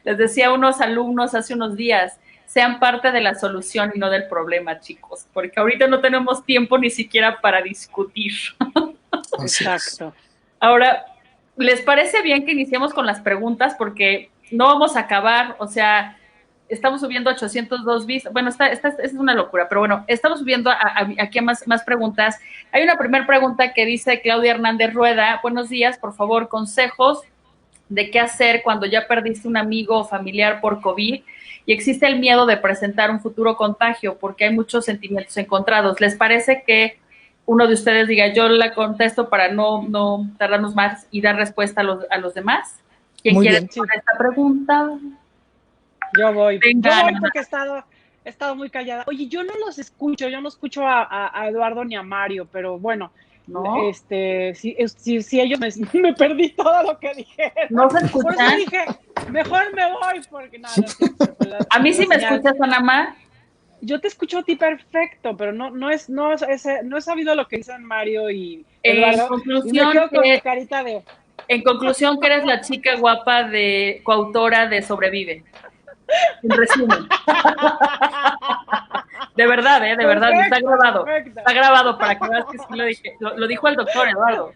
Les decía a unos alumnos hace unos días, sean parte de la solución y no del problema, chicos, porque ahorita no tenemos tiempo ni siquiera para discutir. Exacto. Ahora, ¿les parece bien que iniciemos con las preguntas? Porque no vamos a acabar, o sea, estamos subiendo 802 vistas, bueno, esta es una locura, pero bueno, estamos subiendo aquí a más preguntas. Hay una primera pregunta que dice Claudia Hernández Rueda, buenos días, por favor, consejos de qué hacer cuando ya perdiste un amigo o familiar por COVID y existe el miedo de presentar un futuro contagio porque hay muchos sentimientos encontrados. ¿Les parece que uno de ustedes diga, yo la contesto para no tardarnos más y dar respuesta a los demás? ¿Quién Muy quiere bien. hacer esta pregunta? Yo voy. Venga, Yo voy Ana. porque he estado muy callada. Oye, yo no los escucho, yo no escucho a Eduardo ni a Mario, pero bueno, ¿No? si ellos me perdí todo lo que dijeron. ¿No se Por eso escuchan? dije, mejor me voy, porque no es cierto, A mí sí me señal. escuchas, Ana Mar. Yo te escucho a ti perfecto, pero no he sabido lo que dicen Mario y En Eduardo, y me conclusión, quedo con mi carita de... que eres la chica guapa de coautora de Sobrevive. En resumen. De verdad, de verdad, y está grabado. Perfecto. Está grabado para que veas que sí lo dije. Lo dijo el doctor Eduardo.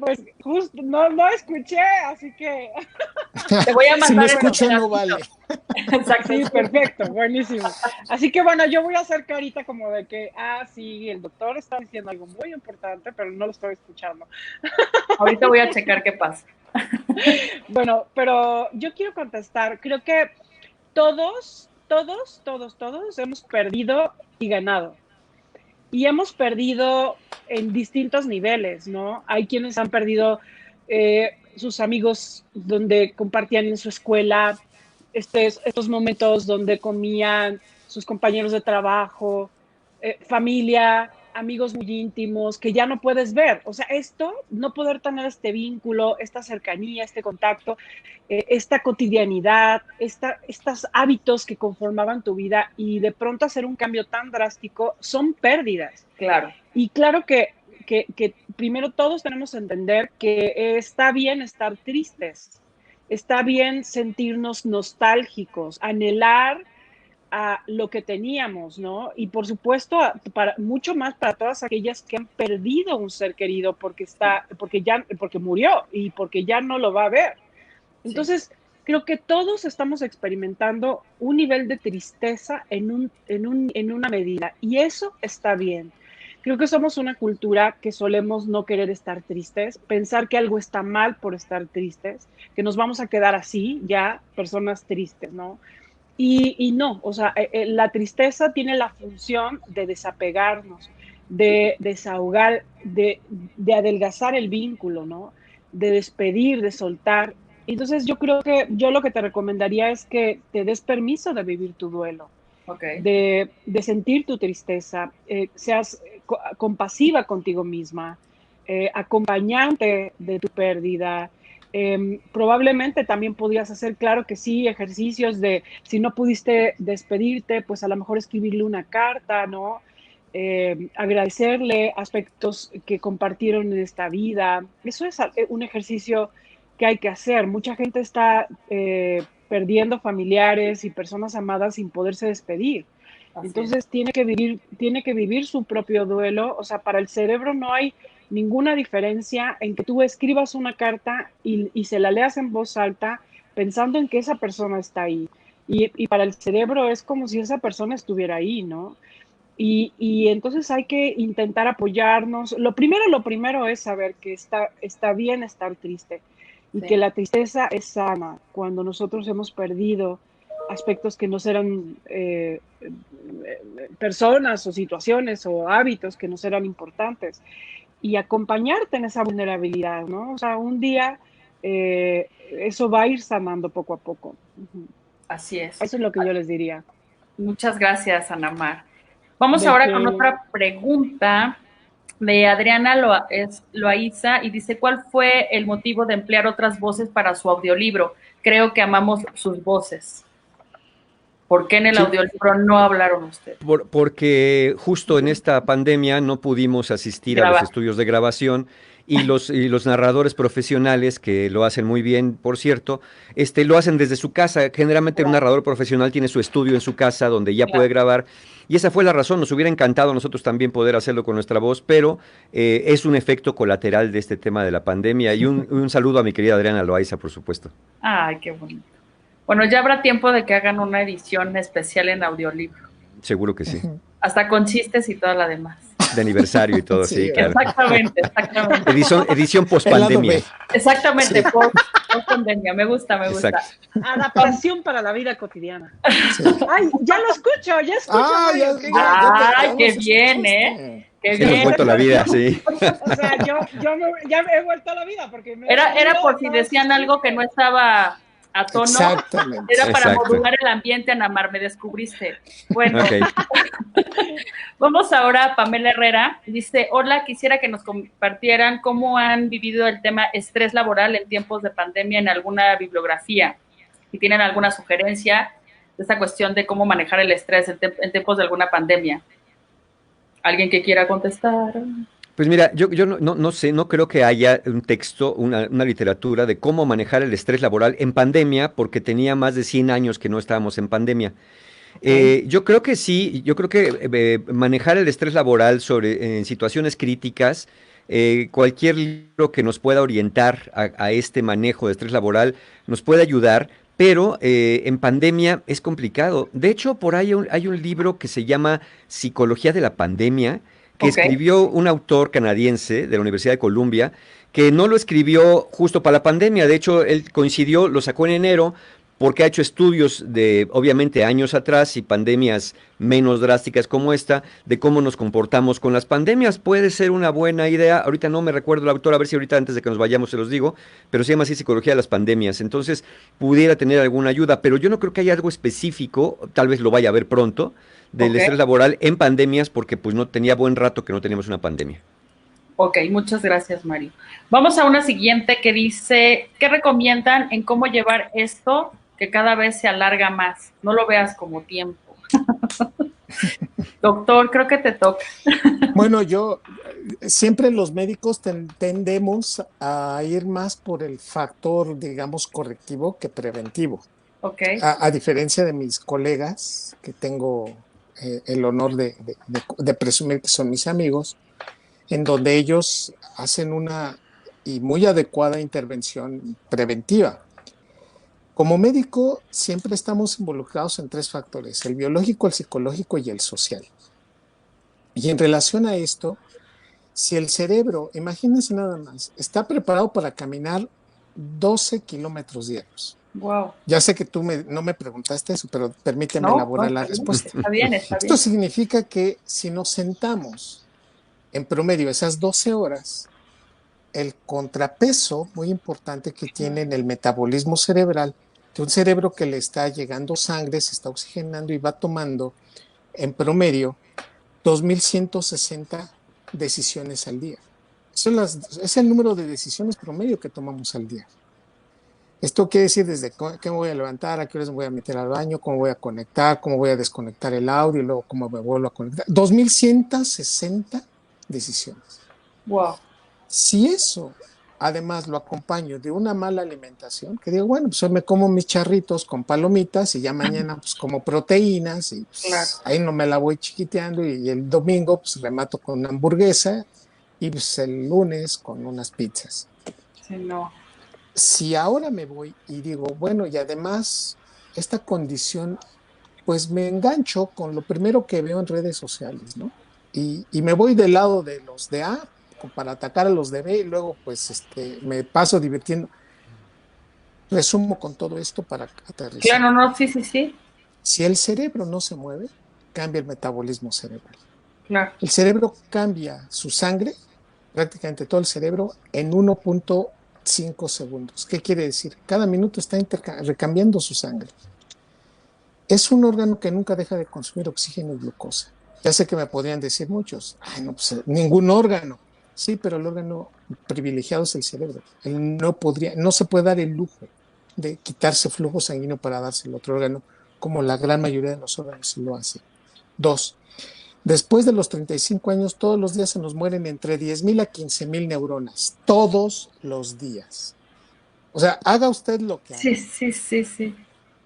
Pues justo, no escuché, así que... Te voy a Si no mandar escucha, ese no pedacito. vale. Exacto. Sí, perfecto, buenísimo. Así que bueno, yo voy a hacer carita como de que, sí, el doctor está diciendo algo muy importante, pero no lo estoy escuchando. Ahorita voy a checar qué pasa. Bueno, pero yo quiero contestar, creo que todos hemos perdido y ganado. Y hemos perdido en distintos niveles, ¿no? Hay quienes han perdido sus amigos donde compartían en su escuela, estos momentos donde comían, sus compañeros de trabajo, familia, amigos muy íntimos que ya no puedes ver. O sea, no poder tener este vínculo, esta cercanía, este contacto, esta cotidianidad, estos hábitos que conformaban tu vida y de pronto hacer un cambio tan drástico son pérdidas. Claro. Y claro que primero todos tenemos que entender que está bien estar tristes, está bien sentirnos nostálgicos, anhelar a lo que teníamos, ¿no? Y por supuesto, mucho más para todas aquellas que han perdido un ser querido porque murió y porque ya no lo va a ver. Entonces, creo que todos estamos experimentando un nivel de tristeza en una medida y eso está bien. Creo que somos una cultura que solemos no querer estar tristes, pensar que algo está mal por estar tristes, que nos vamos a quedar así, ya, personas tristes, ¿no? Y no, o sea, la tristeza tiene la función de desapegarnos, de desahogar, de adelgazar el vínculo, ¿no? De despedir, de soltar. Entonces yo creo que yo lo que te recomendaría es que te des permiso de vivir tu duelo, Okay. de sentir tu tristeza, seas compasiva contigo misma, acompañante de tu pérdida. Probablemente también podrías hacer, claro que sí, ejercicios de, si no pudiste despedirte, pues a lo mejor escribirle una carta, ¿no? Agradecerle aspectos que compartieron en esta vida. Eso es un ejercicio que hay que hacer. Mucha gente está perdiendo familiares y personas amadas sin poderse despedir. Entonces tiene que vivir su propio duelo. O sea, para el cerebro no hay ninguna diferencia en que tú escribas una carta y se la leas en voz alta pensando en que esa persona está ahí. Y para el cerebro es como si esa persona estuviera ahí, ¿no? Y entonces hay que intentar apoyarnos. Lo primero es saber que está bien estar triste y que la tristeza es sana cuando nosotros hemos perdido aspectos que nos eran personas o situaciones o hábitos que nos eran importantes y acompañarte en esa vulnerabilidad, ¿no? O sea, un día eso va a ir sanando poco a poco. Así es. Eso es lo que yo les diría. Muchas gracias, Ana Mar. Vamos ahora con otra pregunta de Adriana Loaiza y dice, ¿cuál fue el motivo de emplear otras voces para su audiolibro? Creo que amamos sus voces. ¿Por qué en el audiolibro no hablaron ustedes? Porque justo en esta pandemia no pudimos asistir a los estudios de grabación y los narradores profesionales, que lo hacen muy bien, por cierto, lo hacen desde su casa. Generalmente un narrador profesional tiene su estudio en su casa donde ya puede grabar. Y esa fue la razón. Nos hubiera encantado a nosotros también poder hacerlo con nuestra voz, pero es un efecto colateral de este tema de la pandemia. Y un saludo a mi querida Adriana Loaiza, por supuesto. Ay, qué bonito. Bueno, ya habrá tiempo de que hagan una edición especial en audiolibro. Seguro que sí. Hasta con chistes y toda la demás. De aniversario y todo, sí, claro. Exactamente. Edición post-pandemia. Exactamente, post-pandemia. Me gusta. Adaptación para la vida cotidiana. Sí. Ay, ya escucho. Ay, qué bien, ¿eh? Qué Hemos bien. vuelto a la vida, sí. O sea, ya me he vuelto a la vida porque Era por si decían algo que no estaba a tono. Exactamente. Era para Exacto. modular el ambiente, Ana Mar, me descubriste. Bueno, Ok. vamos ahora a Pamela Herrera. Dice, hola, quisiera que nos compartieran cómo han vivido el tema estrés laboral en tiempos de pandemia en alguna bibliografía. Si tienen alguna sugerencia de esta cuestión de cómo manejar el estrés en tiempos de alguna pandemia. ¿Alguien que quiera contestar? Pues mira, yo no sé, no creo que haya un texto, una literatura de cómo manejar el estrés laboral en pandemia, porque tenía más de 100 años que no estábamos en pandemia. Yo creo que sí, yo creo que manejar el estrés laboral en situaciones críticas, cualquier libro que nos pueda orientar a este manejo de estrés laboral nos puede ayudar, pero en pandemia es complicado. De hecho, por ahí hay un libro que se llama Psicología de la Pandemia, que Ok. escribió un autor canadiense de la Universidad de Columbia, que no lo escribió justo para la pandemia. De hecho, él coincidió, lo sacó en enero, porque ha hecho estudios de, obviamente, años atrás y pandemias menos drásticas como esta, de cómo nos comportamos con las pandemias. Puede ser una buena idea. Ahorita no me recuerdo el autor, a ver si ahorita antes de que nos vayamos se los digo, pero se llama así Psicología de las Pandemias. Entonces, pudiera tener alguna ayuda, pero yo no creo que haya algo específico, tal vez lo vaya a ver pronto, del Ok. estrés laboral en pandemias, porque pues no tenía buen rato que no teníamos una pandemia. Ok, muchas gracias, Mario. Vamos a una siguiente que dice, ¿qué recomiendan en cómo llevar esto que cada vez se alarga más? No lo veas como tiempo. Doctor, creo que te toca. Bueno, siempre los médicos tendemos a ir más por el factor, digamos, correctivo que preventivo. Ok, A diferencia de mis colegas, que tengo el honor de presumir que son mis amigos, en donde ellos hacen una y muy adecuada intervención preventiva. Como médico, siempre estamos involucrados en tres factores: el biológico, el psicológico y el social. Y en relación a esto, si el cerebro, imagínense nada más, está preparado para caminar 12 kilómetros diarios. wow. Ya sé que no me preguntaste eso, pero permíteme No, elaborar la respuesta. está bien, está Esto bien. significa que si nos sentamos en promedio esas 12 horas, el contrapeso muy importante que tiene en el metabolismo cerebral, de un cerebro que le está llegando sangre, se está oxigenando y va tomando en promedio 2160 decisiones al día. Es el número de decisiones promedio que tomamos al día. Esto quiere decir desde qué me voy a levantar, a qué horas me voy a meter al baño, cómo voy a conectar, cómo voy a desconectar el audio y luego cómo me vuelvo a conectar. 2160 decisiones. Wow. Si eso además lo acompaño de una mala alimentación, que digo, bueno, pues hoy me como mis charritos con palomitas y ya mañana pues como proteínas y pues, Claro. ahí no me la voy chiquiteando y el domingo pues remato con una hamburguesa y pues el lunes con unas pizzas. Sí, no. Si ahora me voy y digo, bueno, y además esta condición, pues me engancho con lo primero que veo en redes sociales, ¿no? Y me voy del lado de los de A para atacar a los de B y luego pues me paso divirtiendo. Resumo con todo esto para aterrizar. Claro, no, sí, sí, sí. Si el cerebro no se mueve, cambia el metabolismo cerebral. Claro. El cerebro cambia su sangre, prácticamente todo el cerebro, en 1.5 segundos. ¿Qué quiere decir? Cada minuto está recambiando su sangre. Es un órgano que nunca deja de consumir oxígeno y glucosa. Ya sé que me podrían decir muchos, ay, no, pues ningún órgano. Sí, pero el órgano privilegiado es el cerebro. Él no se puede dar el lujo de quitarse flujo sanguíneo para dárselo a otro órgano, como la gran mayoría de los órganos lo hace. 2. Después de los 35 años, todos los días se nos mueren entre 10,000 a 15,000 neuronas. Todos los días. O sea, haga usted lo que haga. Sí, sí, sí, sí.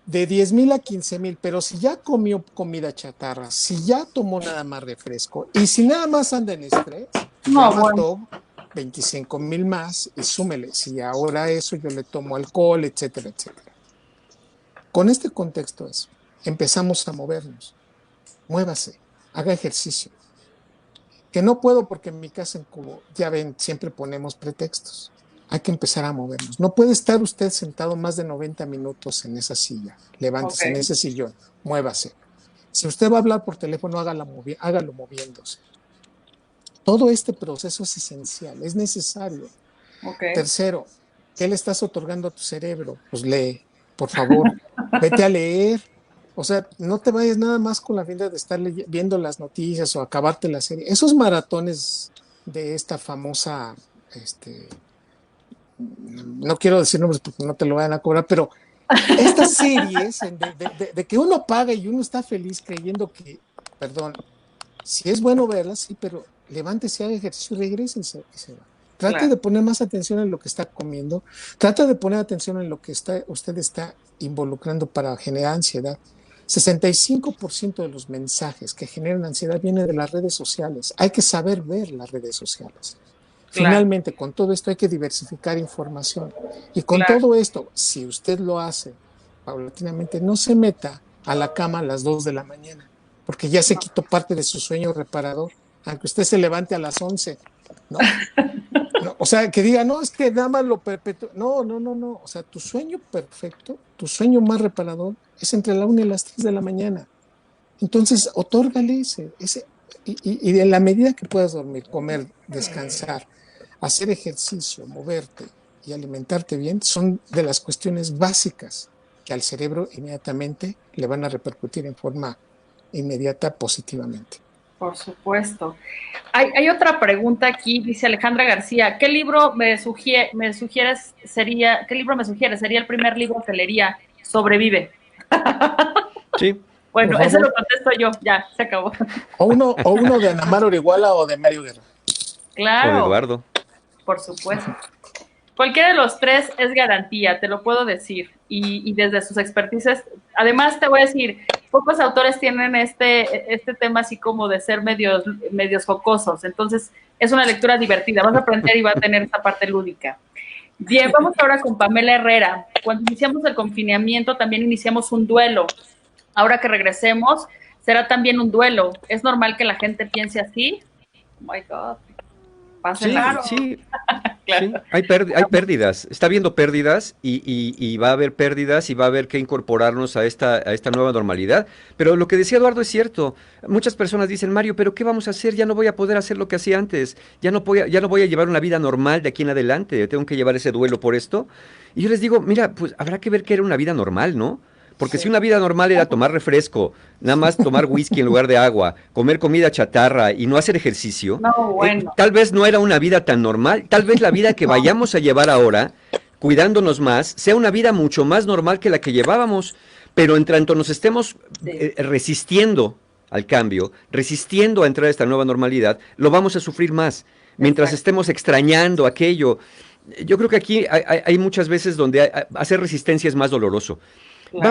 De 10,000 a 15,000, pero si ya comió comida chatarra, si ya tomó nada más refresco y si nada más anda en estrés, No, ya mató bueno. 25,000 más y súmele. Si ahora eso yo le tomo alcohol, etcétera, etcétera. Con este contexto es, empezamos a movernos. Muévase, haga ejercicio. Que no puedo porque en mi casa en Cuba, ya ven, siempre ponemos pretextos. Hay que empezar a movernos. No puede estar usted sentado más de 90 minutos en esa silla. Levántese en ese sillón, muévase. Si usted va a hablar por teléfono, hágalo moviéndose. todo este proceso es esencial, es necesario. Okay. Tercero, ¿qué le estás otorgando a tu cerebro? Pues lee, por favor, vete a leer. O sea, no te vayas nada más con la finta de estar viendo las noticias o acabarte la serie. Esos maratones de esta famosa, no quiero decir nombres porque no te lo vayan a cobrar, pero estas series de que uno paga y uno está feliz creyendo que, perdón, si es bueno verlas, sí, pero levántese, haga ejercicio y regrese y se va. Trate Claro. de poner más atención en lo que está comiendo, trate de poner atención en lo que usted está involucrando para generar ansiedad. 65% de los mensajes que generan ansiedad vienen de las redes sociales. Hay que saber ver las redes sociales. Claro. Finalmente, con todo esto hay que diversificar información. Y con Claro. todo esto, si usted lo hace paulatinamente, no se meta a la cama a las 2 de la mañana, porque ya se quitó parte de su sueño reparador, aunque usted se levante a las 11, ¿no? No, o sea, que diga, no, es que nada más lo perpetuo. No, no, no, no. O sea, tu sueño perfecto, tu sueño más reparador es entre la 1 y las 3 de la mañana. Entonces, otórgale y en la medida que puedas dormir, comer, descansar, hacer ejercicio, moverte y alimentarte bien, son de las cuestiones básicas que al cerebro inmediatamente le van a repercutir en forma inmediata positivamente. Por supuesto. Hay otra pregunta aquí, dice Alejandra García, ¿qué libro me sugieres sería, qué libro me sugieres? Sería el primer libro que leería, Sobrevive. Sí. Bueno, eso lo contesto yo, ya, se acabó. O uno de Anamar Orihuela o de Mario Guerra. O de Claro, Eduardo. por supuesto. Cualquiera de los tres es garantía, te lo puedo decir. Y desde sus expertices, además te voy a decir, pocos autores tienen este tema así como de ser medios jocosos. Entonces, es una lectura divertida. Vas a aprender y va a tener esta parte lúdica. Bien, vamos ahora con Pamela Herrera. Cuando iniciamos el confinamiento, también iniciamos un duelo. Ahora que regresemos, será también un duelo. ¿Es normal que la gente piense así? Oh my God. Sí, Pásenla. sí, Claro. sí, hay pérdidas, está habiendo pérdidas y va a haber pérdidas y va a haber que incorporarnos a esta nueva normalidad. Pero lo que decía Eduardo es cierto, muchas personas dicen, Mario, pero ¿qué vamos a hacer? Ya no voy a poder hacer lo que hacía antes, ya no voy a llevar una vida normal de aquí en adelante, tengo que llevar ese duelo por esto. Y yo les digo, mira, pues habrá que ver qué era una vida normal, ¿no? Porque si una vida normal era tomar refresco, nada más tomar whisky en lugar de agua, comer comida chatarra y no hacer ejercicio, No, bueno. tal vez no era una vida tan normal, tal vez la vida que vayamos a llevar ahora, cuidándonos más, sea una vida mucho más normal que la que llevábamos, pero en tanto nos estemos resistiendo al cambio, resistiendo a entrar a esta nueva normalidad, lo vamos a sufrir más. Mientras estemos extrañando aquello, yo creo que aquí hay muchas veces donde hacer resistencia es más doloroso. Claro.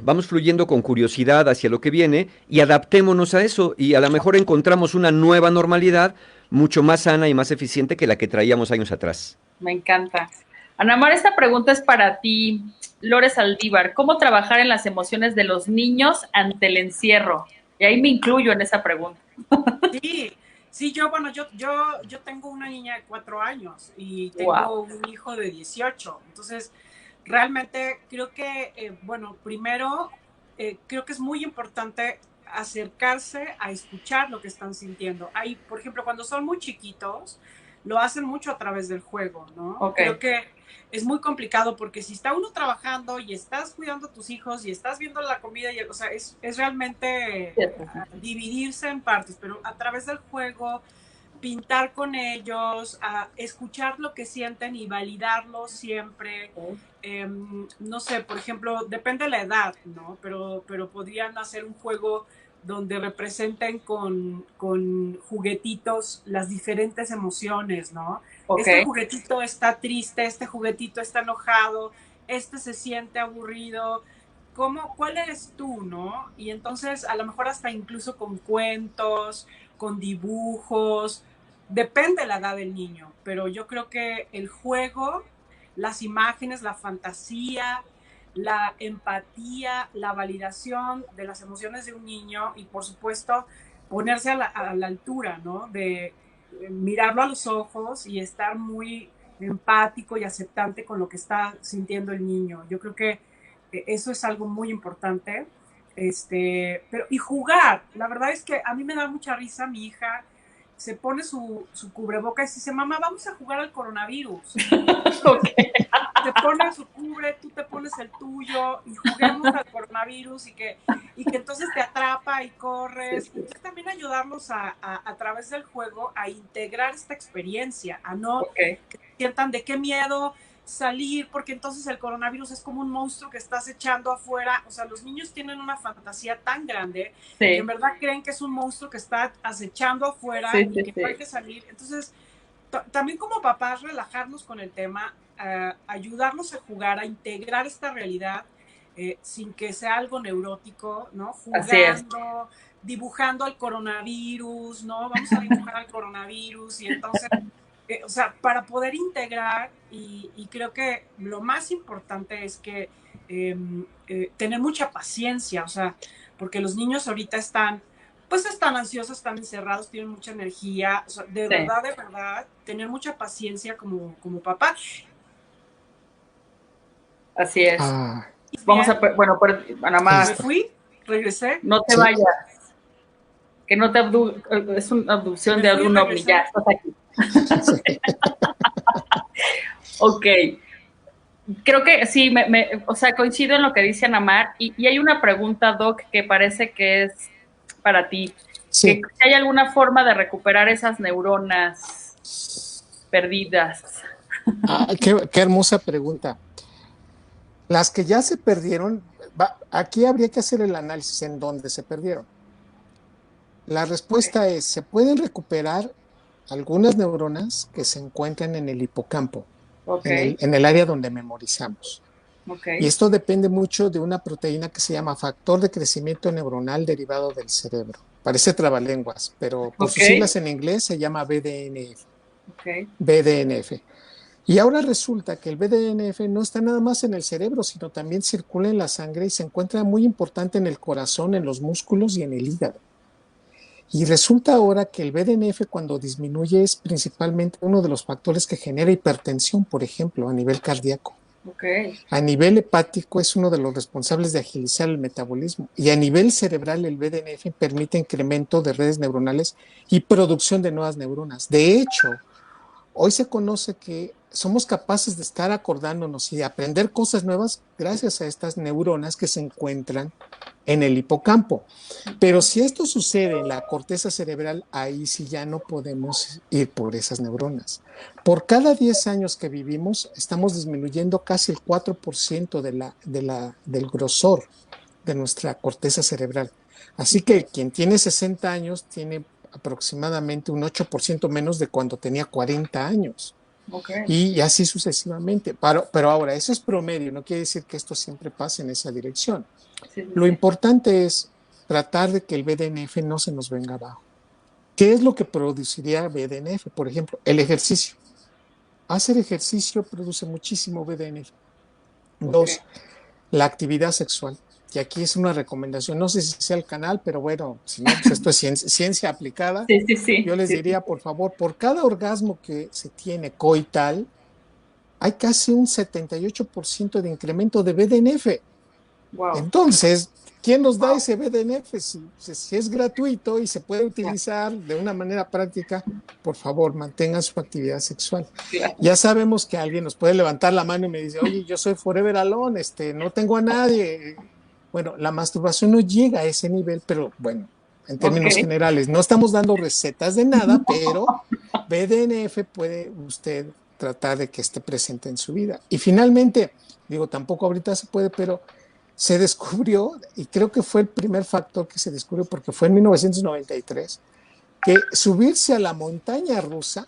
Vamos fluyendo con curiosidad hacia lo que viene y adaptémonos a eso y a lo mejor encontramos una nueva normalidad mucho más sana y más eficiente que la que traíamos años atrás. Me encanta. Ana Mar, esta pregunta es para ti. Lore Saldívar, ¿cómo trabajar en las emociones de los niños ante el encierro? Y ahí me incluyo en esa pregunta. Sí, yo tengo una niña de 4 años y tengo un hijo de 18. Entonces, realmente creo que, primero, creo que es muy importante acercarse a escuchar lo que están sintiendo. Hay, por ejemplo, cuando son muy chiquitos, lo hacen mucho a través del juego, ¿no? Okay. Creo que es muy complicado porque si está uno trabajando y estás cuidando a tus hijos y estás viendo la comida, o sea, es realmente dividirse en partes, pero a través del juego, pintar con ellos, escuchar lo que sienten y validarlo siempre. No sé, por ejemplo, depende de la edad, ¿no? Pero podrían hacer un juego donde representen con juguetitos las diferentes emociones, ¿no? Okay. Este juguetito está triste, este juguetito está enojado, este se siente aburrido. ¿Cuál eres tú, no? Y entonces a lo mejor hasta incluso con cuentos, con dibujos, depende de la edad del niño, pero yo creo que el juego, las imágenes, la fantasía, la empatía, la validación de las emociones de un niño y por supuesto ponerse a la altura, ¿no? De mirarlo a los ojos y estar muy empático y aceptante con lo que está sintiendo el niño. Yo creo que eso es algo muy importante. Y jugar, la verdad es que a mí me da mucha risa mi hija. se pone su cubrebocas y dice, mamá, vamos a jugar al coronavirus. Okay. Te pone su cubre, tú te pones el tuyo y juguemos al coronavirus y que entonces te atrapa y corres. Sí, sí. Entonces también ayudarlos a través del juego a integrar esta experiencia, a no Okay. que sientan de qué miedo salir, porque entonces el coronavirus es como un monstruo que estás echando afuera. O sea, los niños tienen una fantasía tan grande que en Sí, verdad creen que es un monstruo que está acechando afuera sí, y sí, que sí. no hay que salir. Entonces, también como papás, relajarnos con el tema, ayudarlos a jugar, a integrar esta realidad sin que sea algo neurótico, ¿no? Así es. Jugando, dibujando al coronavirus, ¿no? Vamos a dibujar al coronavirus y entonces, o sea, para poder integrar y creo que lo más importante es que tener mucha paciencia, o sea, porque los niños ahorita están ansiosos, están encerrados, tienen mucha energía, o sea, de verdad, tener mucha paciencia como papá. Así es. Ah, Vamos a, bueno, Ana Me más, fui, regresé. no te sí. vayas, que no te es una abducción Me de fui y algún ovni, regresé. ya, estás aquí. Ok. Creo que sí, o sea, coincido en lo que dice Ana Mar, y hay una pregunta, Doc, que parece que es para ti. Sí. Que hay alguna forma de recuperar esas neuronas perdidas. Ah, qué hermosa pregunta. Las que ya se perdieron, aquí habría que hacer el análisis en dónde se perdieron. La respuesta es, se pueden recuperar algunas neuronas que se encuentran en el hipocampo, Okay. en el área donde memorizamos. Okay. Y esto depende mucho de una proteína que se llama factor de crecimiento neuronal derivado del cerebro. Parece trabalenguas, pero por sus siglas en inglés se llama BDNF. Okay. BDNF. Y ahora resulta que el BDNF no está nada más en el cerebro, sino también circula en la sangre y se encuentra muy importante en el corazón, en los músculos y en el hígado. Y resulta ahora que el BDNF cuando disminuye es principalmente uno de los factores que genera hipertensión, por ejemplo, a nivel cardíaco. Okay. A nivel hepático es uno de los responsables de agilizar el metabolismo. Y a nivel cerebral el BDNF permite incremento de redes neuronales y producción de nuevas neuronas. De hecho, hoy se conoce que somos capaces de estar acordándonos y de aprender cosas nuevas gracias a estas neuronas que se encuentran en el hipocampo. Pero si esto sucede en la corteza cerebral, ahí sí ya no podemos ir por esas neuronas. Por cada 10 años que vivimos, estamos disminuyendo casi el 4% del grosor de nuestra corteza cerebral. Así que quien tiene 60 años tiene aproximadamente un 8% menos de cuando tenía 40 años. Okay. Y así sucesivamente. Pero ahora, eso es promedio, no quiere decir que esto siempre pase en esa dirección. Sí. Lo importante es tratar de que el BDNF no se nos venga abajo. ¿Qué es lo que produciría BDNF? Por ejemplo, el ejercicio. Hacer ejercicio produce muchísimo BDNF. Okay. 2, la actividad sexual. Y aquí es una recomendación, no sé si sea el canal, pero bueno, si no, pues esto es ciencia aplicada. Sí. Yo les diría, por favor, por cada orgasmo que se tiene coital, hay casi un 78% de incremento de BDNF. Wow. Entonces, ¿quién nos da ese BDNF? Si es gratuito y se puede utilizar de una manera práctica, por favor, mantengan su actividad sexual. Claro. Ya sabemos que alguien nos puede levantar la mano y me dice, oye, yo soy forever alone, no tengo a nadie. Bueno, la masturbación no llega a ese nivel, pero bueno, en términos generales, no estamos dando recetas de nada, pero BDNF puede usted tratar de que esté presente en su vida. Y finalmente, digo, tampoco ahorita se puede, pero se descubrió, y creo que fue el primer factor que se descubrió, porque fue en 1993, que subirse a la montaña rusa,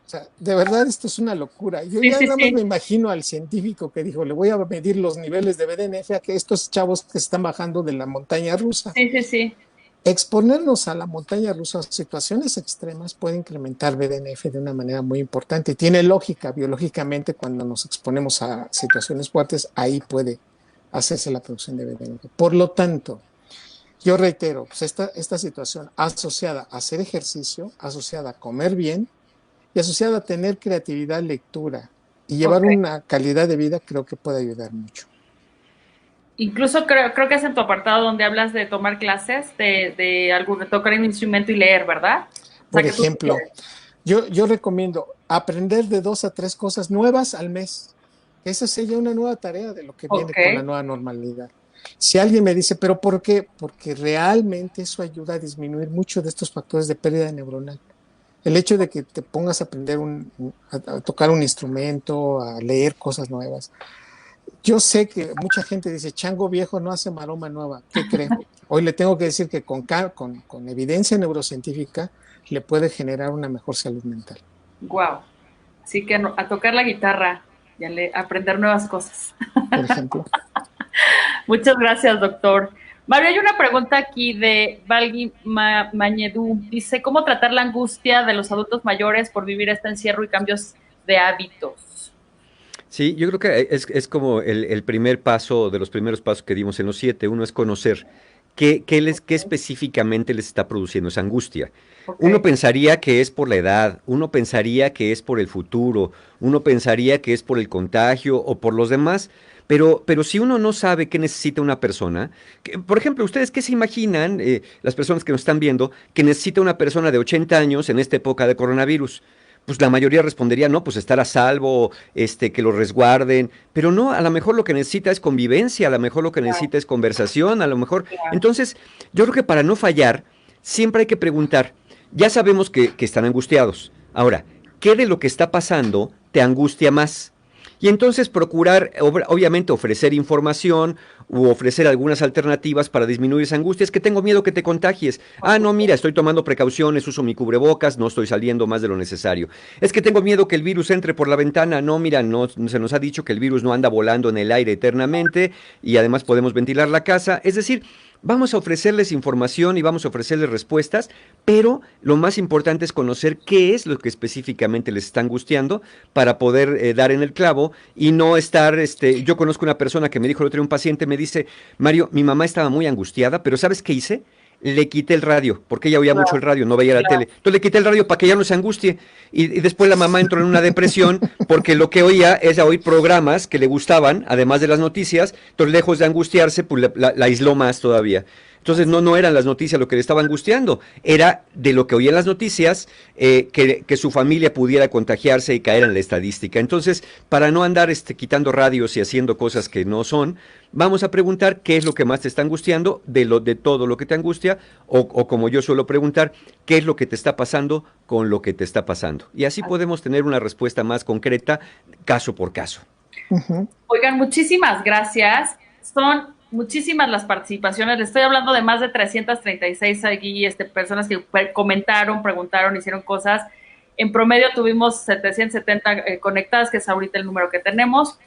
o sea, de verdad esto es una locura. Yo ya nada más me imagino al científico que dijo, le voy a medir los niveles de BDNF a que estos chavos que se están bajando de la montaña rusa. Sí. Exponernos a la montaña rusa a situaciones extremas puede incrementar BDNF de una manera muy importante. Tiene lógica biológicamente cuando nos exponemos a situaciones fuertes, ahí puede hacerse la producción de BDNF. Por lo tanto, yo reitero, pues esta situación asociada a hacer ejercicio, asociada a comer bien y asociada a tener creatividad, lectura y llevar una calidad de vida, creo que puede ayudar mucho. Incluso creo que es en tu apartado donde hablas de tomar clases, de tocar un instrumento y leer, ¿verdad? Por ejemplo, yo recomiendo aprender de 2 a 3 cosas nuevas al mes. Esa sería una nueva tarea de lo que viene con la nueva normalidad. Si alguien me dice, ¿pero por qué? Porque realmente eso ayuda a disminuir mucho de estos factores de pérdida neuronal. El hecho de que te pongas a aprender a tocar un instrumento, a leer cosas nuevas. Yo sé que mucha gente dice, chango viejo no hace maroma nueva. ¿Qué cree? Hoy le tengo que decir que con evidencia neurocientífica le puede generar una mejor salud mental. Wow. Así que a tocar la guitarra y a aprender nuevas cosas. Por ejemplo. Muchas gracias, doctor. Mario, hay una pregunta aquí de Valgui Mañedú. Dice, ¿cómo tratar la angustia de los adultos mayores por vivir este encierro y cambios de hábitos? Sí, yo creo que es como el primer paso, de los primeros pasos que dimos en los 7. Uno es conocer qué específicamente les está produciendo esa angustia. Uno pensaría que es por la edad, uno pensaría que es por el futuro, uno pensaría que es por el contagio o por los demás, pero si uno no sabe qué necesita una persona, por ejemplo, ¿ustedes qué se imaginan, las personas que nos están viendo, que necesita una persona de 80 años en esta época de coronavirus? Pues la mayoría respondería, no, pues estar a salvo, que lo resguarden, pero no, a lo mejor lo que necesita es convivencia, a lo mejor lo que necesita es conversación, a lo mejor. Entonces, yo creo que para no fallar, siempre hay que preguntar, ya sabemos que están angustiados, ahora, ¿qué de lo que está pasando te angustia más? Y entonces procurar, obviamente, ofrecer información u ofrecer algunas alternativas para disminuir esa angustia. Es que tengo miedo que te contagies. Ah, no, mira, estoy tomando precauciones, uso mi cubrebocas, no estoy saliendo más de lo necesario. Es que tengo miedo que el virus entre por la ventana. No, mira, no, se nos ha dicho que el virus no anda volando en el aire eternamente y además podemos ventilar la casa. Es decir, vamos a ofrecerles información y vamos a ofrecerles respuestas, pero lo más importante es conocer qué es lo que específicamente les está angustiando para poder dar en el clavo y no estar, yo conozco una persona que me dijo el otro día, un paciente me dice, Mario, mi mamá estaba muy angustiada, pero ¿sabes qué hice? Le quité el radio, porque ella oía mucho el radio, no veía la tele. Entonces le quité el radio para que ella no se angustie. Y después la mamá entró en una depresión porque lo que oía es a oír programas que le gustaban, además de las noticias. Entonces, lejos de angustiarse, pues la aisló más todavía. Entonces no eran las noticias lo que le estaba angustiando, era de lo que oía en las noticias que su familia pudiera contagiarse y caer en la estadística. Entonces, para no andar quitando radios y haciendo cosas que no son, vamos a preguntar qué es lo que más te está angustiando de todo lo que te angustia, o como yo suelo preguntar, qué es lo que te está pasando con lo que te está pasando. Y así podemos tener una respuesta más concreta, caso por caso. Oigan, muchísimas gracias. Son muchísimas las participaciones. Les estoy hablando de más de 336 aquí, personas que comentaron, preguntaron, hicieron cosas. En promedio tuvimos 770 conectadas, que es ahorita el número que tenemos.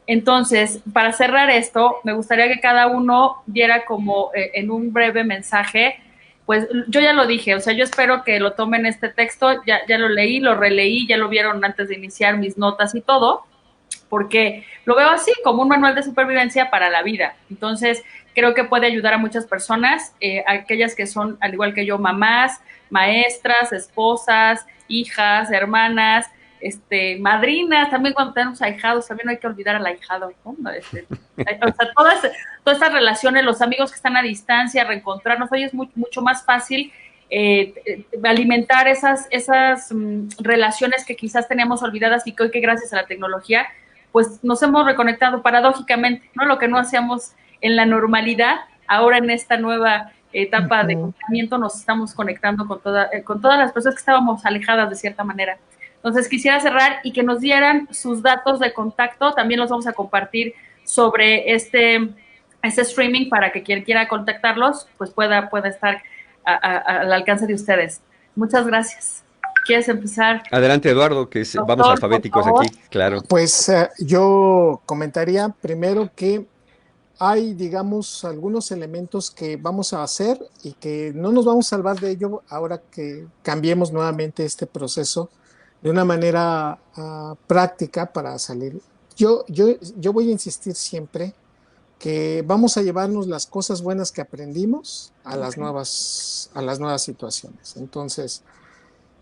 Entonces, para cerrar esto, me gustaría que cada uno diera como en un breve mensaje, pues yo ya lo dije, o sea, yo espero que lo tomen este texto, ya lo leí, lo releí, ya lo vieron antes de iniciar mis notas y todo, porque lo veo así, como un manual de supervivencia para la vida. Entonces, creo que puede ayudar a muchas personas, aquellas que son, al igual que yo, mamás, maestras, esposas, hijas, hermanas, madrinas, también cuando tenemos ahijados, también no hay que olvidar al ahijado, ¿no? O sea, todas estas relaciones, los amigos que están a distancia, reencontrarnos, hoy es mucho más fácil alimentar esas relaciones que quizás teníamos olvidadas y que hoy, que gracias a la tecnología, pues nos hemos reconectado paradójicamente, ¿no? Lo que no hacíamos en la normalidad, ahora en esta nueva etapa de confinamiento nos estamos conectando con todas las personas que estábamos alejadas de cierta manera. Entonces quisiera cerrar y que nos dieran sus datos de contacto, también los vamos a compartir sobre este streaming para que quien quiera contactarlos, pues pueda estar al alcance de ustedes. Muchas gracias. ¿Quieres empezar? Adelante, Eduardo, que Doctor, vamos alfabéticos aquí, claro. Pues yo comentaría primero que hay, digamos, algunos elementos que vamos a hacer y que no nos vamos a salvar de ello ahora que cambiemos nuevamente este proceso de una manera práctica para salir. Yo voy a insistir siempre que vamos a llevarnos las cosas buenas que aprendimos a las nuevas situaciones. Entonces,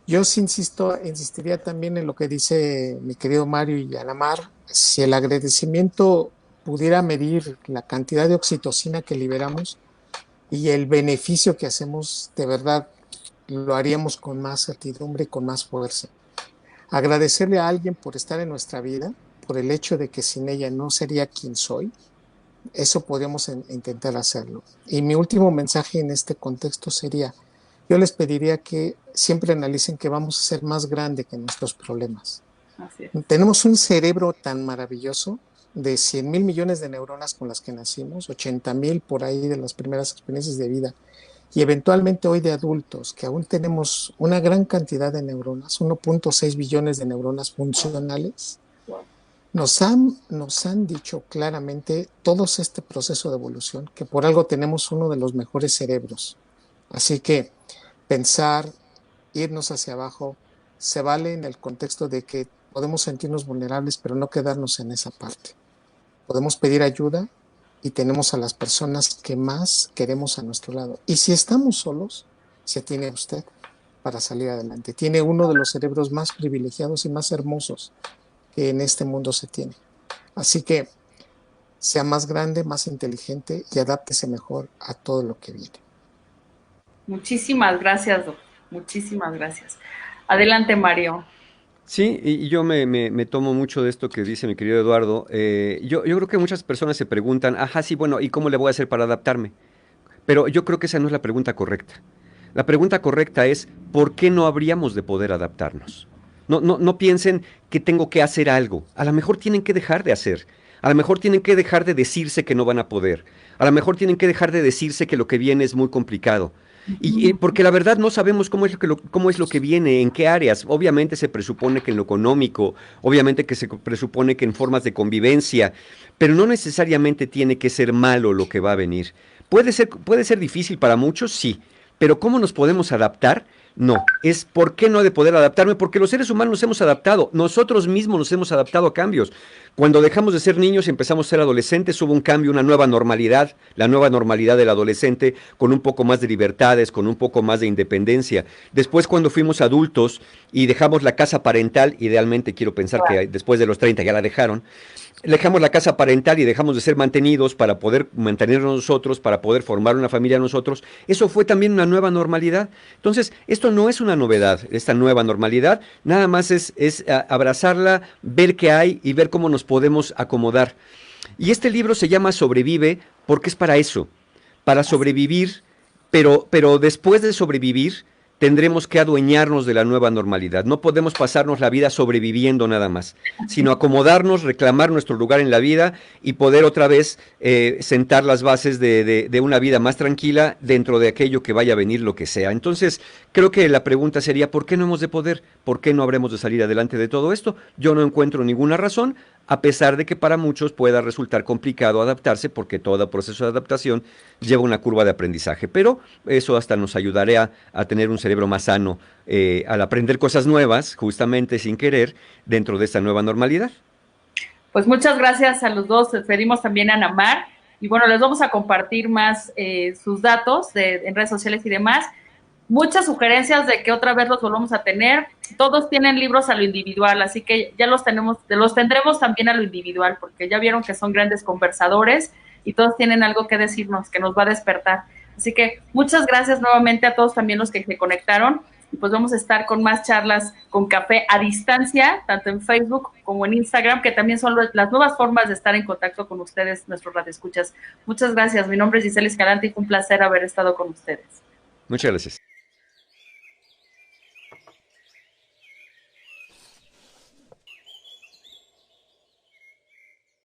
yo sí insistiría también en lo que dice mi querido Mario y Anamar. Si el agradecimiento pudiera medir la cantidad de oxitocina que liberamos y el beneficio que hacemos, de verdad, lo haríamos con más certidumbre y con más fuerza. Agradecerle a alguien por estar en nuestra vida, por el hecho de que sin ella no sería quien soy, eso podríamos intentar hacerlo. Y mi último mensaje en este contexto sería, yo les pediría que siempre analicen que vamos a ser más grande que nuestros problemas. Así es. Tenemos un cerebro tan maravilloso de 100,000 millones de neuronas con las que nacimos, 80,000 por ahí de las primeras experiencias de vida, y eventualmente hoy de adultos, que aún tenemos una gran cantidad de neuronas, 1.6 billones de neuronas funcionales, nos han dicho claramente todos este proceso de evolución, que por algo tenemos uno de los mejores cerebros. Así que pensar, irnos hacia abajo, se vale en el contexto de que podemos sentirnos vulnerables, pero no quedarnos en esa parte. Podemos pedir ayuda y tenemos a las personas que más queremos a nuestro lado. Y si estamos solos, se tiene usted para salir adelante. Tiene uno de los cerebros más privilegiados y más hermosos que en este mundo se tiene. Así que sea más grande, más inteligente y adáptese mejor a todo lo que viene. Muchísimas gracias, Doc. Muchísimas gracias. Adelante, Mario. Sí, y yo me tomo mucho de esto que dice mi querido Eduardo. Yo creo que muchas personas se preguntan, ajá, sí, bueno, ¿y cómo le voy a hacer para adaptarme? Pero yo creo que esa no es la pregunta correcta. La pregunta correcta es, ¿por qué no habríamos de poder adaptarnos? No piensen que tengo que hacer algo. A lo mejor tienen que dejar de hacer. A lo mejor tienen que dejar de decirse que no van a poder. A lo mejor tienen que dejar de decirse que lo que viene es muy complicado. Y porque la verdad no sabemos cómo es lo que viene, en qué áreas. Obviamente se presupone que en lo económico, obviamente que se presupone que en formas de convivencia, pero no necesariamente tiene que ser malo lo que va a venir. Puede ser difícil para muchos, sí, pero ¿cómo nos podemos adaptar? No, es ¿por qué no he de poder adaptarme? Porque los seres humanos nos hemos adaptado, nosotros mismos nos hemos adaptado a cambios. Cuando dejamos de ser niños y empezamos a ser adolescentes, hubo un cambio, una nueva normalidad, la nueva normalidad del adolescente, con un poco más de libertades, con un poco más de independencia. Después, cuando fuimos adultos y dejamos la casa parental, idealmente quiero pensar que después de los 30 ya la dejaron, dejamos la casa parental y dejamos de ser mantenidos para poder mantenernos nosotros, para poder formar una familia nosotros, eso fue también una nueva normalidad. Entonces, esto no es una novedad, esta nueva normalidad, nada más es abrazarla, ver qué hay y ver cómo nos podemos acomodar. Y este libro se llama Sobrevive porque es para eso, para sobrevivir, pero después de sobrevivir, tendremos que adueñarnos de la nueva normalidad. No podemos pasarnos la vida sobreviviendo nada más, sino acomodarnos, reclamar nuestro lugar en la vida y poder otra vez sentar las bases de una vida más tranquila dentro de aquello que vaya a venir, lo que sea. Entonces, creo que la pregunta sería, ¿por qué no hemos de poder? ¿Por qué no habremos de salir adelante de todo esto? Yo no encuentro ninguna razón, a pesar de que para muchos pueda resultar complicado adaptarse, porque todo proceso de adaptación lleva una curva de aprendizaje, pero eso hasta nos ayudaría a tener un cerebro más sano al aprender cosas nuevas, justamente sin querer, dentro de esta nueva normalidad. Pues muchas gracias a los dos, pedimos también a Ana Mar, y bueno, les vamos a compartir más sus datos en redes sociales y demás. Muchas sugerencias de que otra vez los volvamos a tener. Todos tienen libros a lo individual, así que ya los tendremos también a lo individual, porque ya vieron que son grandes conversadores y todos tienen algo que decirnos, que nos va a despertar. Así que muchas gracias nuevamente a todos también los que se conectaron. Y pues vamos a estar con más charlas con café a distancia, tanto en Facebook como en Instagram, que también son las nuevas formas de estar en contacto con ustedes, nuestros radioescuchas. Muchas gracias. Mi nombre es Gisela Escalante y fue un placer haber estado con ustedes. Muchas gracias.